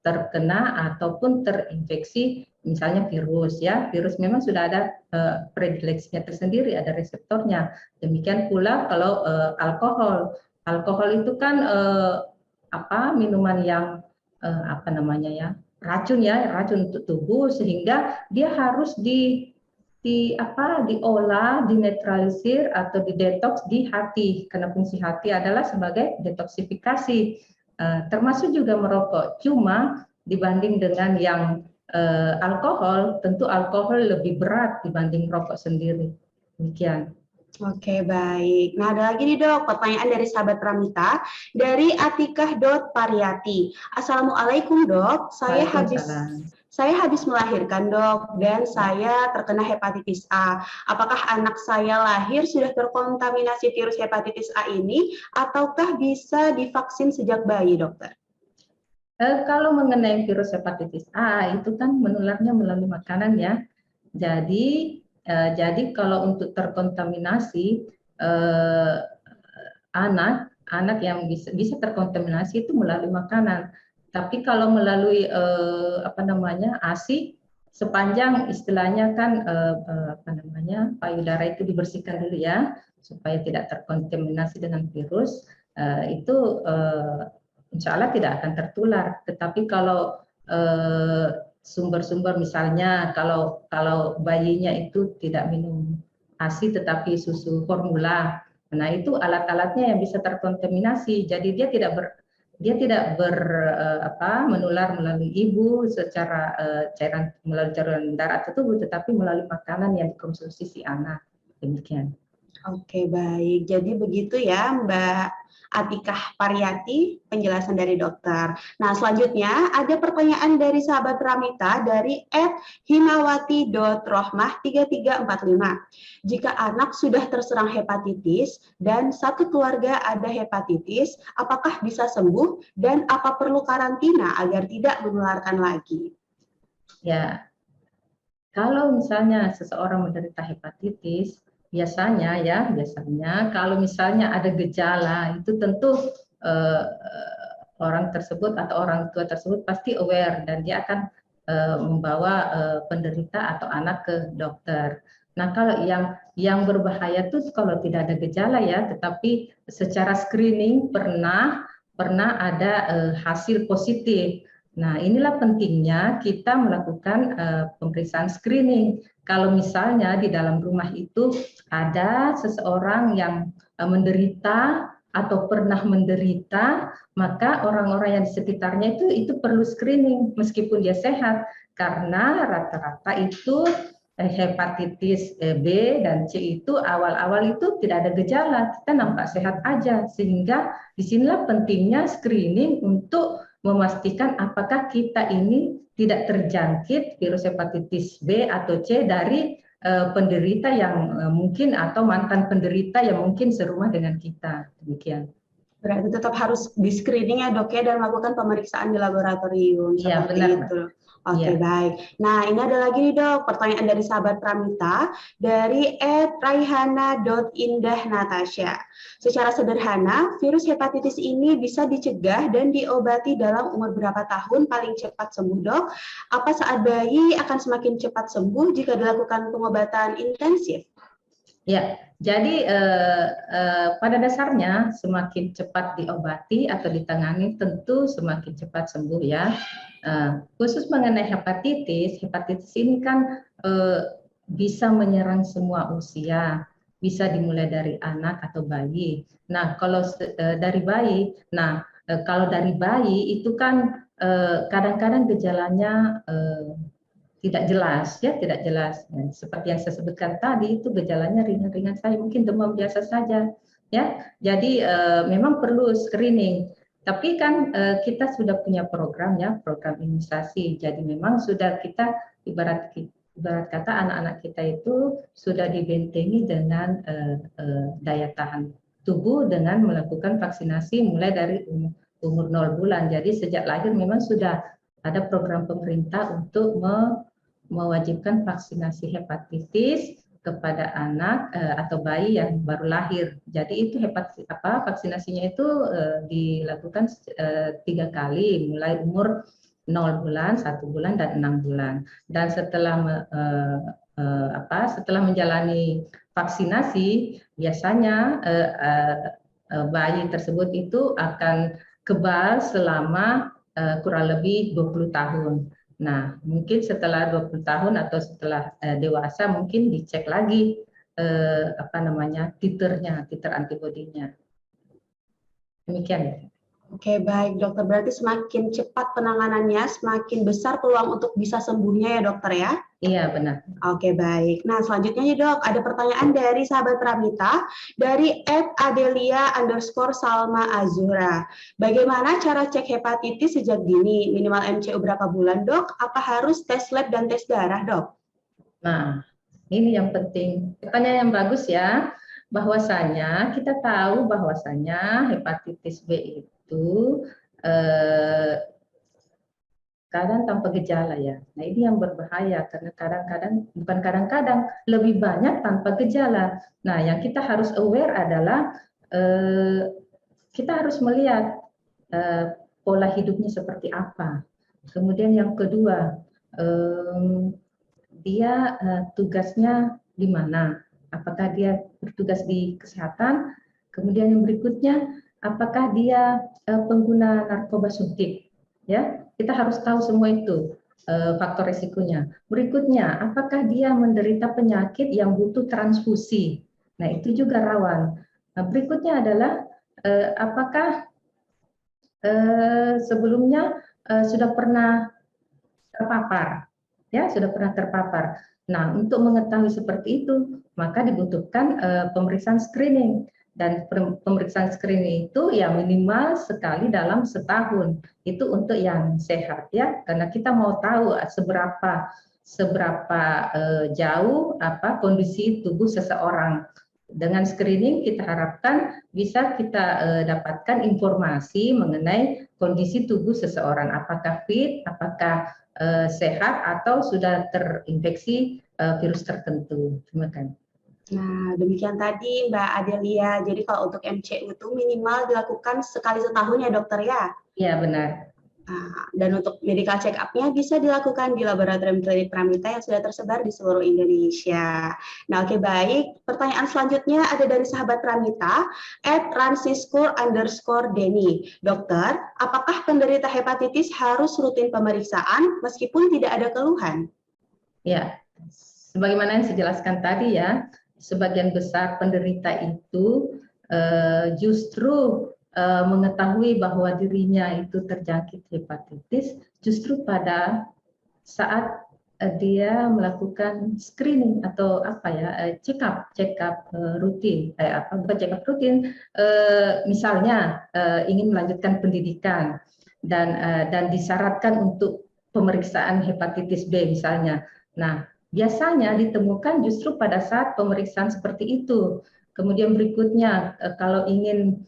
terkena ataupun terinfeksi misalnya virus ya. Virus memang sudah ada predileksinya tersendiri, ada reseptornya. Demikian pula kalau alkohol. Alkohol itu kan minuman yang racun untuk tubuh, sehingga dia harus diolah, dinetralisir atau didetoks di hati, karena fungsi hati adalah sebagai detoksifikasi, termasuk juga merokok. Cuma dibanding dengan yang alkohol, tentu alkohol lebih berat dibanding rokok sendiri. Demikian. Oke, baik. Nah, ada lagi nih dok, pertanyaan dari sahabat Pramita, dari Atikah.Pariati. Assalamualaikum dok, Waalaikumsalam. saya habis melahirkan dok, dan saya terkena hepatitis A. Apakah anak saya lahir sudah terkontaminasi virus hepatitis A ini, ataukah bisa divaksin sejak bayi dokter? Kalau mengenai virus hepatitis A itu kan menularnya melalui makanan ya. Jadi kalau untuk terkontaminasi eh, anak yang bisa terkontaminasi itu melalui makanan. Tapi kalau melalui apa namanya ASI, sepanjang istilahnya kan apa namanya payudara itu dibersihkan dulu ya supaya tidak terkontaminasi dengan virus, itu insya Allah tidak akan tertular. Tetapi kalau sumber-sumber misalnya kalau bayinya itu tidak minum ASI tetapi susu formula. Nah, itu alat-alatnya yang bisa terkontaminasi. Jadi dia tidak menular melalui ibu secara cairan melalui cairan darah atau tubuh, tetapi melalui makanan yang dikonsumsi si anak. Demikian. Oke, baik. Jadi begitu ya, Mbak Atikah Pariati, penjelasan dari dokter. Nah, selanjutnya ada pertanyaan dari sahabat Ramita dari @himawati.rohmah3345. Jika anak sudah terserang hepatitis dan satu keluarga ada hepatitis, apakah bisa sembuh dan apa perlu karantina agar tidak menularkan lagi? Ya, kalau misalnya seseorang menderita hepatitis, biasanya kalau misalnya ada gejala itu tentu eh, orang tersebut atau orang tua tersebut pasti aware dan dia akan membawa penderita atau anak ke dokter. Nah, kalau yang berbahaya tuh kalau tidak ada gejala ya, tetapi secara screening pernah ada hasil positif. Nah, inilah pentingnya kita melakukan pemeriksaan screening. Kalau misalnya di dalam rumah itu ada seseorang yang menderita atau pernah menderita, maka orang-orang yang di sekitarnya itu perlu screening meskipun dia sehat, karena rata-rata itu hepatitis B dan C itu awal-awal itu tidak ada gejala, kita nampak sehat aja, sehingga disinilah pentingnya screening untuk memastikan apakah kita ini tidak terjangkit virus hepatitis B atau C dari penderita yang mungkin atau mantan penderita yang mungkin serumah dengan kita. Demikian. Berarti tetap harus di-screening ya dok ya dan melakukan pemeriksaan di laboratorium Iya, benar, seperti Mbak. itu. Iya. Oke, baik. Nah, ini ada lagi nih dok, pertanyaan dari sahabat Pramita dari @raihana.indahnatasha. Secara sederhana, virus hepatitis ini bisa dicegah dan diobati dalam umur berapa tahun paling cepat sembuh dok? Apa saat bayi akan semakin cepat sembuh jika dilakukan pengobatan intensif? Ya, jadi pada dasarnya semakin cepat diobati atau ditangani tentu semakin cepat sembuh ya. Khusus mengenai hepatitis ini kan bisa menyerang semua usia, bisa dimulai dari anak atau bayi. Nah, kalau dari bayi, kalau dari bayi itu kan kadang-kadang gejalanya tidak jelas ya, tidak jelas. Dan seperti yang saya sebutkan tadi itu gejalanya ringan-ringan saja, mungkin demam biasa saja ya. Jadi memang perlu screening. Tapi kan kita sudah punya program ya, program imunisasi. Jadi memang sudah kita ibarat kata anak-anak kita itu sudah dibentengi dengan daya tahan tubuh dengan melakukan vaksinasi mulai dari umur 0 bulan. Jadi sejak lahir memang sudah ada program pemerintah untuk mewajibkan vaksinasi hepatitis kepada anak atau bayi yang baru lahir. Jadi itu vaksinasinya itu dilakukan 3 kali, mulai umur 0 bulan, 1 bulan, dan 6 bulan. Dan setelah menjalani vaksinasi, biasanya bayi tersebut itu akan kebal selama kurang lebih 20 tahun. Nah, mungkin setelah 20 tahun atau setelah dewasa mungkin dicek lagi titer antibodinya. Demikian. Oke, baik dokter. Berarti semakin cepat penanganannya, semakin besar peluang untuk bisa sembuhnya ya dokter ya? Iya, benar. Oke, baik. Nah, selanjutnya nih dok, ada pertanyaan dari sahabat Pramita, dari @adelia_salma azura. Bagaimana cara cek hepatitis sejak dini? Minimal MCU berapa bulan dok? Apa harus tes lab dan tes darah dok? Nah, ini yang penting. Pertanyaan yang bagus ya. Bahwasanya kita tahu bahwasanya hepatitis B itu eh, kadang tanpa gejala ya. Nah ini yang berbahaya karena kadang-kadang, bukan kadang-kadang, lebih banyak tanpa gejala. Nah yang kita harus aware adalah kita harus melihat pola hidupnya seperti apa. Kemudian yang kedua, dia tugasnya di mana? Apakah dia bertugas di kesehatan? Kemudian yang berikutnya, apakah dia pengguna narkoba suntik? Ya, kita harus tahu semua itu faktor risikonya. Berikutnya, apakah dia menderita penyakit yang butuh transfusi? Nah, itu juga rawan. Nah, berikutnya adalah apakah sebelumnya sudah pernah terpapar, ya sudah pernah terpapar. Nah, untuk mengetahui seperti itu, maka dibutuhkan pemeriksaan screening. Dan pemeriksaan screening itu ya minimal sekali dalam setahun. Itu untuk yang sehat ya, karena kita mau tahu seberapa jauh apa kondisi tubuh seseorang. Dengan screening kita harapkan bisa kita dapatkan informasi mengenai kondisi tubuh seseorang, apakah fit, apakah sehat atau sudah terinfeksi virus tertentu. Terima kasih. Nah, demikian tadi Mbak Adelia. Jadi kalau untuk MCU itu minimal dilakukan sekali setahun ya dokter ya? Iya benar. Nah, dan untuk medical check up-nya bisa dilakukan di laboratorium klinik Pramita yang sudah tersebar di seluruh Indonesia. Nah, oke baik. Pertanyaan selanjutnya ada dari sahabat Pramita, @ransiskur_Denny. Dokter, apakah penderita hepatitis harus rutin pemeriksaan meskipun tidak ada keluhan? Ya, sebagaimana yang saya jelaskan tadi ya, sebagian besar penderita itu justru mengetahui bahwa dirinya itu terjangkit hepatitis justru pada saat dia melakukan screening atau apa ya check up rutin apa bukan check up rutin misalnya ingin melanjutkan pendidikan dan disyaratkan untuk pemeriksaan hepatitis B misalnya. Nah, biasanya ditemukan justru pada saat pemeriksaan seperti itu. Kemudian berikutnya kalau ingin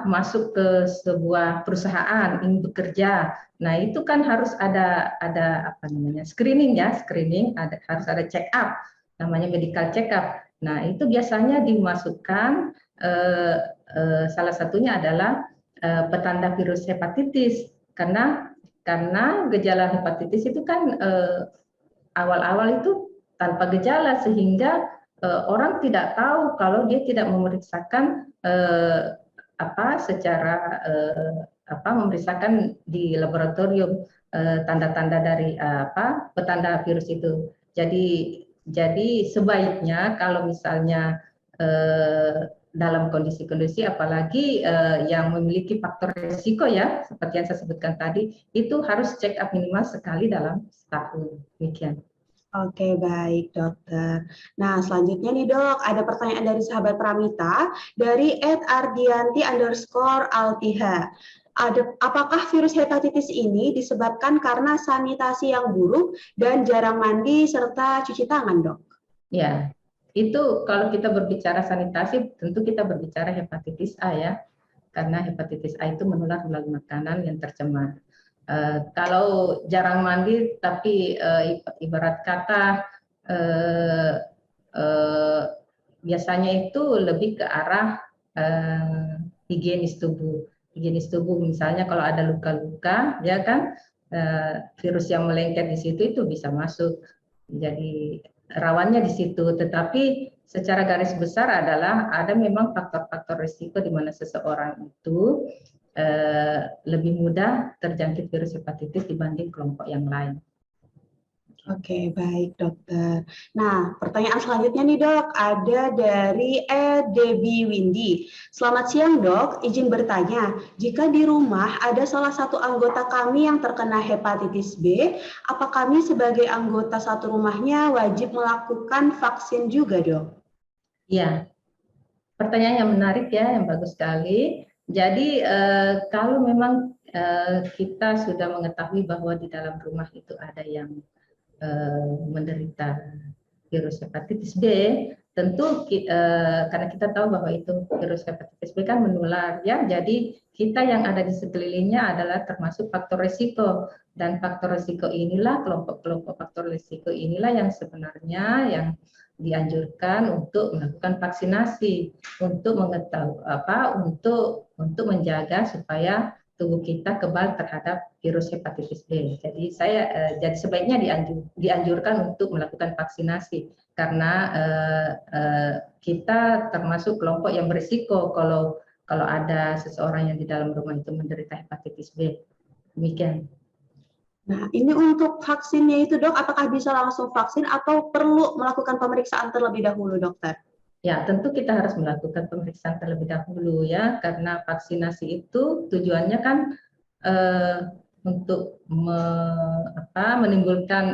masuk ke sebuah perusahaan, ingin bekerja. Nah, itu kan harus ada apa namanya? Screening ya, screening harus ada check up, namanya medical check up. Nah, itu biasanya dimasukkan salah satunya adalah petanda virus hepatitis karena gejala hepatitis itu kan awal-awal itu tanpa gejala sehingga orang tidak tahu kalau dia tidak memeriksakan secara memeriksakan di laboratorium tanda-tanda dari petanda virus itu. Jadi sebaiknya kalau misalnya dalam kondisi-kondisi apalagi yang memiliki faktor risiko ya seperti yang saya sebutkan tadi itu harus check up minimal sekali dalam setahun. Demikian. Oke, baik dokter. Nah, selanjutnya nih dok, ada pertanyaan dari sahabat Pramita, dari @ardianti_altiha. Apakah virus hepatitis ini disebabkan karena sanitasi yang buruk dan jarang mandi serta cuci tangan, dok? Ya, itu kalau kita berbicara sanitasi, tentu kita berbicara hepatitis A ya, karena hepatitis A itu menular melalui makanan yang tercemar. Kalau jarang mandi, tapi ibarat kata biasanya itu lebih ke arah higienis tubuh. Higienis tubuh, misalnya kalau ada luka-luka, ya kan, virus yang melengket di situ itu bisa masuk. Jadi rawannya di situ. Tetapi secara garis besar adalah ada memang faktor-faktor risiko di mana seseorang itu lebih mudah terjangkit virus hepatitis dibanding kelompok yang lain. Oke, baik dokter. Nah, pertanyaan selanjutnya nih dok, ada dari Debbie Windy. Selamat siang dok, izin bertanya, jika di rumah ada salah satu anggota kami yang terkena hepatitis B, apa kami sebagai anggota satu rumahnya wajib melakukan vaksin juga dok? Ya, pertanyaan yang menarik ya, yang bagus sekali. Jadi kalau memang kita sudah mengetahui bahwa di dalam rumah itu ada yang menderita virus hepatitis B, tentu karena kita tahu bahwa itu virus hepatitis B kan menular ya, jadi kita yang ada di sekelilingnya adalah termasuk faktor risiko, dan faktor risiko inilah, kelompok-kelompok faktor risiko inilah yang sebenarnya yang dianjurkan untuk melakukan vaksinasi untuk mengetahui untuk menjaga supaya tubuh kita kebal terhadap virus hepatitis B. Jadi sebaiknya dianjurkan untuk melakukan vaksinasi karena kita termasuk kelompok yang berisiko kalau ada seseorang yang di dalam rumah itu menderita hepatitis B. Demikian. Nah, ini untuk vaksinnya itu dok, apakah bisa langsung vaksin atau perlu melakukan pemeriksaan terlebih dahulu dokter? Ya, tentu kita harus melakukan pemeriksaan terlebih dahulu ya, karena vaksinasi itu tujuannya kan eh, untuk menimbulkan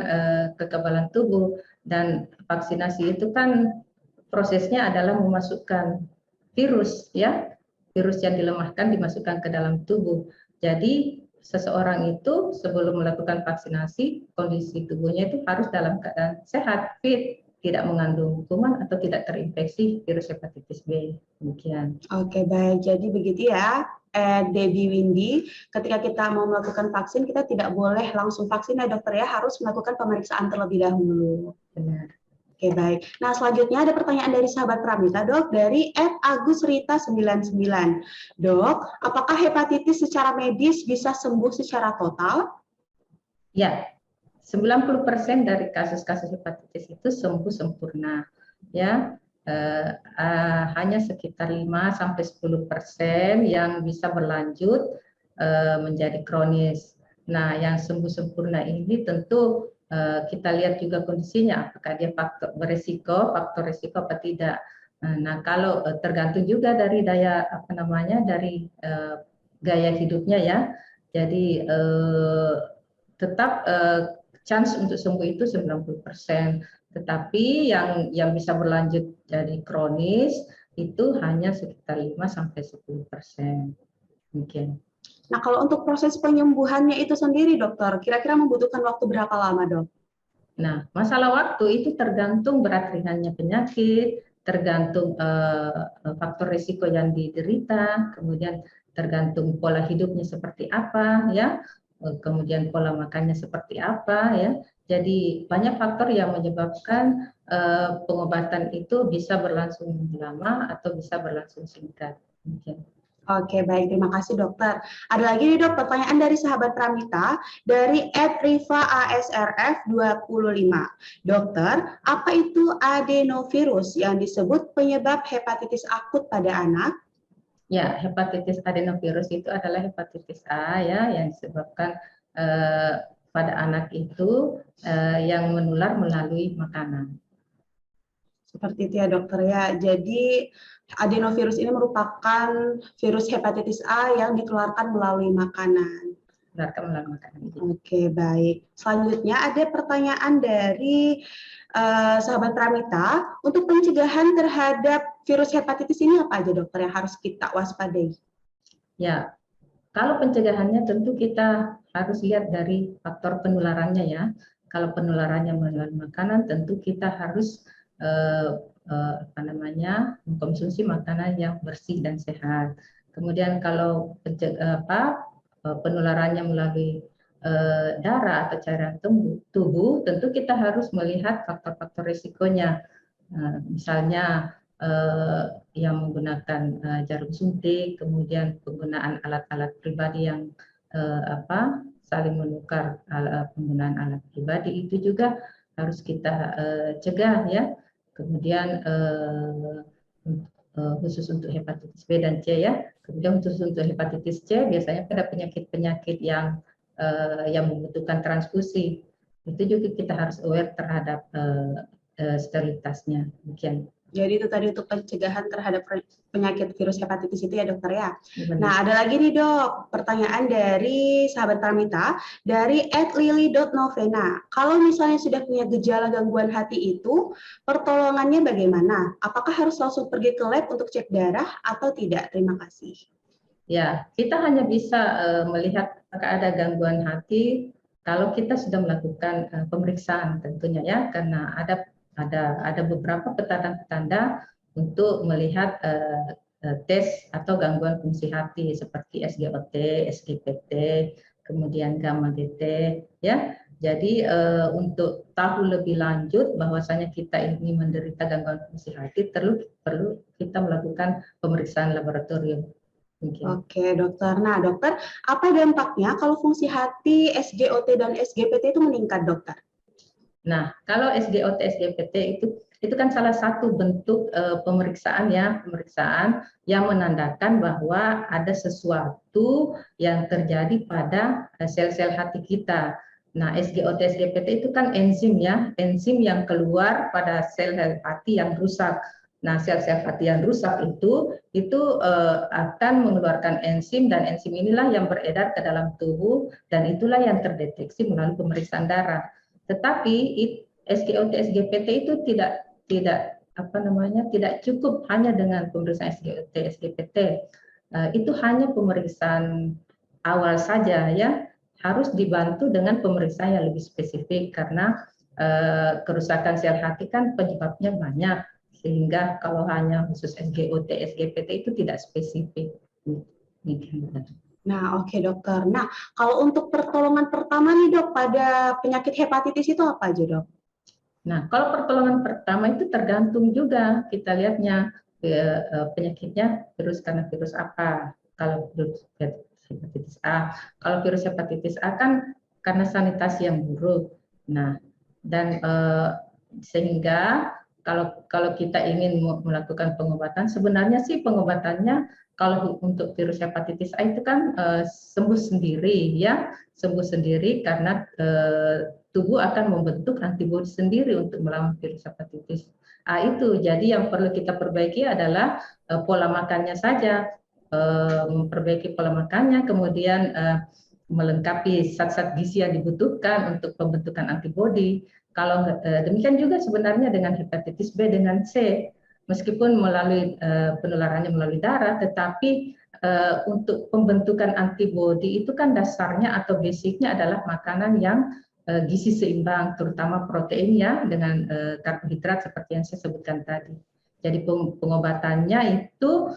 kekebalan tubuh, dan vaksinasi itu kan prosesnya adalah memasukkan virus ya, virus yang dilemahkan dimasukkan ke dalam tubuh. Jadi seseorang itu sebelum melakukan vaksinasi, kondisi tubuhnya itu harus dalam keadaan sehat, fit, tidak mengandung kuman atau tidak terinfeksi virus hepatitis B. Demikian. Oke, baik. Jadi begitu ya, Debbie Windy. Ketika kita mau melakukan vaksin, kita tidak boleh langsung vaksin ya dokter ya, harus melakukan pemeriksaan terlebih dahulu. Benar. Oke, baik. Nah, selanjutnya ada pertanyaan dari sahabat Pramita, dok, dari @agusrita99. Dok, apakah hepatitis secara medis bisa sembuh secara total? Ya, 90% dari kasus-kasus hepatitis itu sembuh sempurna. Ya, hanya sekitar 5-10% yang bisa berlanjut menjadi kronis. Nah, yang sembuh sempurna ini tentu kita lihat juga kondisinya, apakah dia faktor risiko apa tidak. Nah, kalau tergantung juga dari dari gaya hidupnya ya. Jadi tetap chance untuk sembuh itu 90%. Tetapi yang bisa berlanjut jadi kronis itu hanya sekitar 5-10%. Mungkin. Nah, kalau untuk proses penyembuhannya itu sendiri, dokter, kira-kira membutuhkan waktu berapa lama, dok? Nah, masalah waktu itu tergantung berat ringannya penyakit, tergantung faktor risiko yang diderita, kemudian tergantung pola hidupnya seperti apa, ya, kemudian pola makannya seperti apa, ya. Jadi banyak faktor yang menyebabkan pengobatan itu bisa berlangsung lama atau bisa berlangsung singkat. Mungkin. Oke, baik. Terima kasih, dokter. Ada lagi nih, dok, pertanyaan dari sahabat Pramita dari @rivaasrf25. Dokter, apa itu adenovirus yang disebut penyebab hepatitis akut pada anak? Ya, hepatitis adenovirus itu adalah hepatitis A ya, yang disebabkan pada anak itu yang menular melalui makanan. Seperti itu ya dokter ya. Jadi adenovirus ini merupakan virus hepatitis A yang ditularkan melalui makanan. Menularkan melalui makanan. Oke, baik. Selanjutnya ada pertanyaan dari sahabat Pramita. Untuk pencegahan terhadap virus hepatitis ini apa aja dokter yang harus kita waspadai? Ya, kalau pencegahannya tentu kita harus lihat dari faktor penularannya ya. Kalau penularannya melalui makanan, tentu kita harus mengkonsumsi makanan yang bersih dan sehat. Kemudian kalau penularannya melalui darah atau cairan tubuh, tentu kita harus melihat faktor-faktor risikonya. Misalnya yang menggunakan jarum suntik, kemudian penggunaan alat-alat pribadi yang saling menukar penggunaan alat pribadi itu juga harus kita cegah ya. Kemudian khusus untuk hepatitis B dan C ya. Kemudian khusus untuk hepatitis C biasanya pada penyakit-penyakit yang membutuhkan transfusi. Itu juga kita harus aware terhadap sterilitasnya. Demikian. Jadi itu tadi untuk pencegahan terhadap penyakit virus hepatitis itu ya dokter ya. Benar. Nah ada lagi nih dok, pertanyaan dari sahabat Pramita dari @lily.novena. Kalau misalnya sudah punya gejala gangguan hati itu, pertolongannya bagaimana? Apakah harus langsung pergi ke lab untuk cek darah atau tidak? Terima kasih. Ya, kita hanya bisa melihat apakah ada gangguan hati kalau kita sudah melakukan pemeriksaan tentunya ya, karena ada beberapa petanda-petanda untuk melihat tes atau gangguan fungsi hati seperti SGOT, SGPT, kemudian gamma DT ya. Jadi untuk tahu lebih lanjut bahwasanya kita ini menderita gangguan fungsi hati perlu kita melakukan pemeriksaan laboratorium. Oke dokter. Nah dokter, apa dampaknya kalau fungsi hati SGOT dan SGPT itu meningkat dokter? Nah, kalau SGOT, SGPT itu kan salah satu bentuk pemeriksaan yang menandakan bahwa ada sesuatu yang terjadi pada sel-sel hati kita. Nah, SGOT, SGPT itu kan enzim ya, enzim yang keluar pada sel hati yang rusak. Nah, sel-sel hati yang rusak itu akan mengeluarkan enzim dan enzim inilah yang beredar ke dalam tubuh dan itulah yang terdeteksi melalui pemeriksaan darah. Tetapi SGOT, SGPT itu tidak cukup hanya dengan pemeriksaan SGOT, SGPT. Itu hanya pemeriksaan awal saja ya, harus dibantu dengan pemeriksaan yang lebih spesifik karena kerusakan sel hati kan penyebabnya banyak sehingga kalau hanya khusus SGOT, SGPT itu tidak spesifik. Nah, oke dokter. Nah, kalau untuk pertolongan pertama nih dok pada penyakit hepatitis itu apa aja dok? Nah, kalau pertolongan pertama itu tergantung juga kita lihatnya penyakitnya karena virus apa. Kalau virus hepatitis A, kalau virus hepatitis A kan karena sanitasi yang buruk. Nah, dan sehingga kalau kita ingin melakukan pengobatan, sebenarnya sih pengobatannya kalau untuk virus hepatitis A itu kan sembuh sendiri ya, sembuh sendiri karena tubuh akan membentuk antibodi sendiri untuk melawan virus hepatitis A itu. Jadi yang perlu kita perbaiki adalah pola makannya saja, memperbaiki pola makannya, kemudian melengkapi zat-zat gizi yang dibutuhkan untuk pembentukan antibodi. Kalau demikian juga sebenarnya dengan hepatitis B dengan C, meskipun melalui penularannya melalui darah, tetapi untuk pembentukan antibodi itu kan dasarnya atau basicnya adalah makanan yang gizi seimbang, terutama protein ya dengan karbohidrat seperti yang saya sebutkan tadi. Jadi pengobatannya itu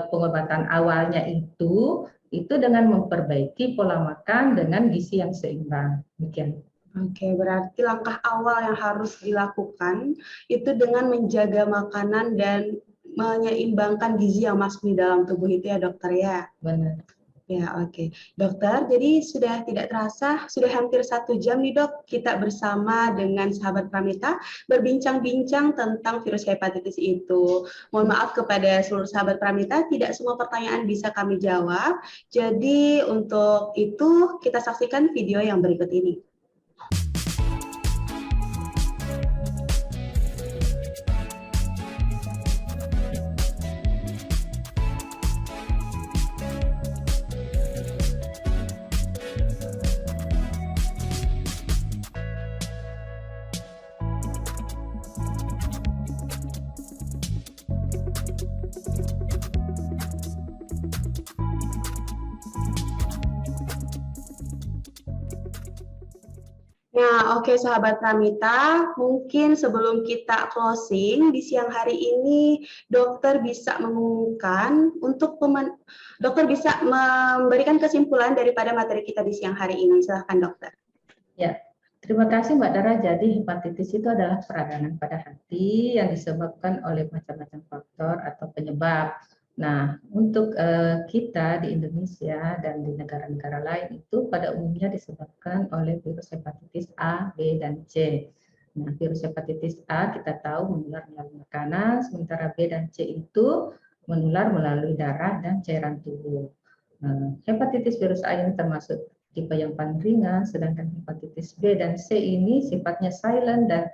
pengobatan awalnya itu dengan memperbaiki pola makan dengan gizi yang seimbang. Demikian. Oke, berarti langkah awal yang harus dilakukan itu dengan menjaga makanan dan menyeimbangkan gizi yang masuk di dalam tubuh itu ya dokter ya? Benar. Ya, oke. Dokter, jadi sudah tidak terasa, sudah hampir 1 jam nih dok, kita bersama dengan sahabat Pramita berbincang-bincang tentang virus hepatitis itu. Mohon maaf kepada seluruh sahabat Pramita, tidak semua pertanyaan bisa kami jawab. Jadi untuk itu kita saksikan video yang berikut ini. Nah, oke sahabat Pramita, mungkin sebelum kita closing di siang hari ini, dokter bisa mengumumkan untuk dokter bisa memberikan kesimpulan daripada materi kita di siang hari ini. Silahkan dokter. Ya, terima kasih Mbak Dara. Jadi hepatitis itu adalah peradangan pada hati yang disebabkan oleh macam-macam faktor atau penyebab. Nah, untuk kita di Indonesia dan di negara-negara lain itu pada umumnya disebabkan oleh virus hepatitis A, B, dan C. Nah, virus hepatitis A kita tahu menular melalui makanan, sementara B dan C itu menular melalui darah dan cairan tubuh. Hepatitis virus A ini termasuk tipe yang paling ringan, sedangkan hepatitis B dan C ini sifatnya silent dan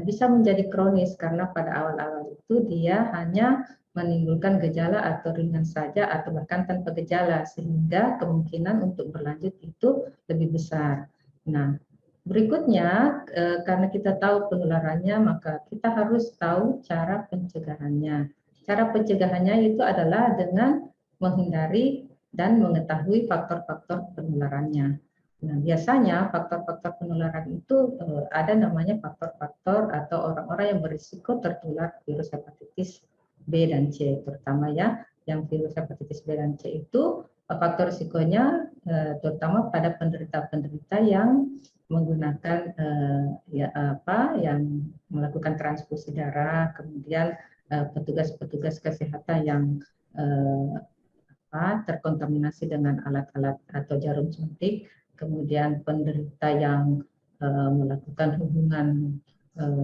bisa menjadi kronis karena pada awal-awal itu dia hanya menimbulkan gejala atau ringan saja atau bahkan tanpa gejala, sehingga kemungkinan untuk berlanjut itu lebih besar. Nah, berikutnya, karena kita tahu penularannya, maka kita harus tahu cara pencegahannya. Cara pencegahannya itu adalah dengan menghindari dan mengetahui faktor-faktor penularannya. Nah, biasanya faktor-faktor penularan itu ada namanya faktor-faktor atau orang-orang yang berisiko tertular virus hepatitis B dan C, terutama ya yang virus hepatitis B dan C itu faktor risikonya terutama pada penderita-penderita yang menggunakan yang melakukan transfusi darah, kemudian petugas-petugas kesehatan yang terkontaminasi dengan alat-alat atau jarum suntik, kemudian penderita yang melakukan hubungan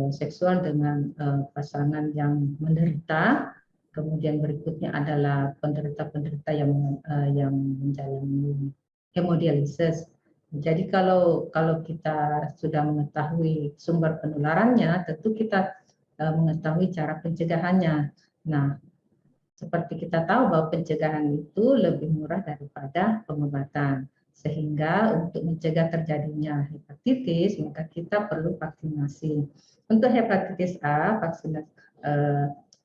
seksual dengan pasangan yang menderita, kemudian berikutnya adalah penderita-penderita yang menjalani hemodialisis. Jadi kalau kita sudah mengetahui sumber penularannya, tentu kita mengetahui cara pencegahannya. Nah, seperti kita tahu bahwa pencegahan itu lebih murah daripada pengobatan. Sehingga untuk mencegah terjadinya hepatitis, maka kita perlu vaksinasi. Untuk hepatitis A,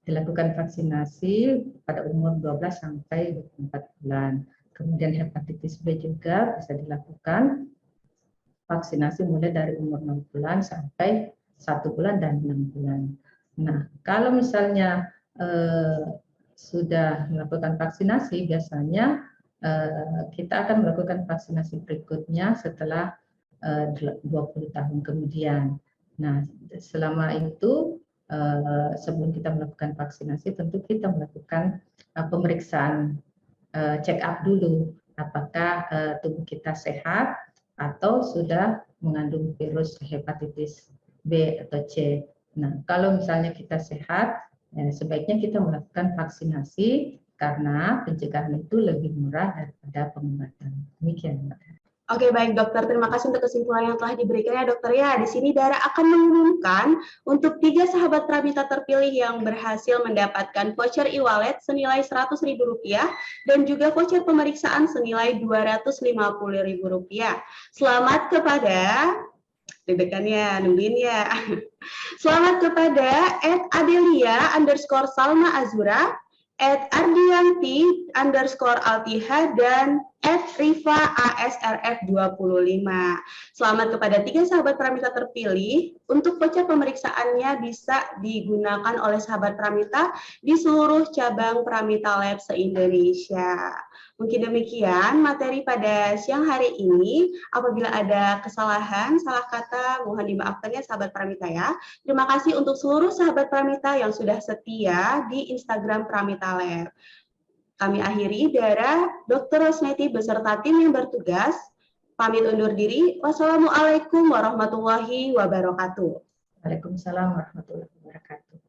dilakukan vaksinasi pada umur 12 sampai 24 bulan. Kemudian hepatitis B juga bisa dilakukan vaksinasi mulai dari umur 6 bulan sampai 1 bulan dan 6 bulan. Nah, kalau misalnya sudah melakukan vaksinasi, biasanya kita akan melakukan vaksinasi berikutnya setelah 20 tahun kemudian. Nah, selama itu sebelum kita melakukan vaksinasi, tentu kita melakukan pemeriksaan check up dulu, apakah tubuh kita sehat atau sudah mengandung virus hepatitis B atau C. Nah, kalau misalnya kita sehat, sebaiknya kita melakukan vaksinasi karena pencegahan itu lebih murah daripada pengobatan. Demikian, Mbak. Oke, baik dokter. Terima kasih untuk kesimpulan yang telah diberikan ya dokter ya. Di sini Dara akan mengumumkan untuk 3 sahabat Pramita terpilih yang berhasil mendapatkan voucher e-wallet senilai Rp100.000 dan juga voucher pemeriksaan senilai Rp250.000. Selamat kepada deg-degannya, nungguin ya. Selamat kepada @adelia_salma azura, @ardianti_altiha, dan @rifa asrf 25. Selamat kepada 3 sahabat Pramita terpilih. Untuk voucher pemeriksaannya bisa digunakan oleh sahabat Pramita di seluruh cabang Pramita Lab se-Indonesia. Mungkin demikian materi pada siang hari ini. Apabila ada kesalahan, salah kata, mohon dimaafkan ya sahabat Pramita ya. Terima kasih untuk seluruh sahabat Pramita yang sudah setia di Instagram Pramita Lab. Kami akhiri, Dara, Dr. Rosneti beserta tim yang bertugas pamit undur diri. Wassalamualaikum warahmatullahi wabarakatuh. Waalaikumsalam warahmatullahi wabarakatuh.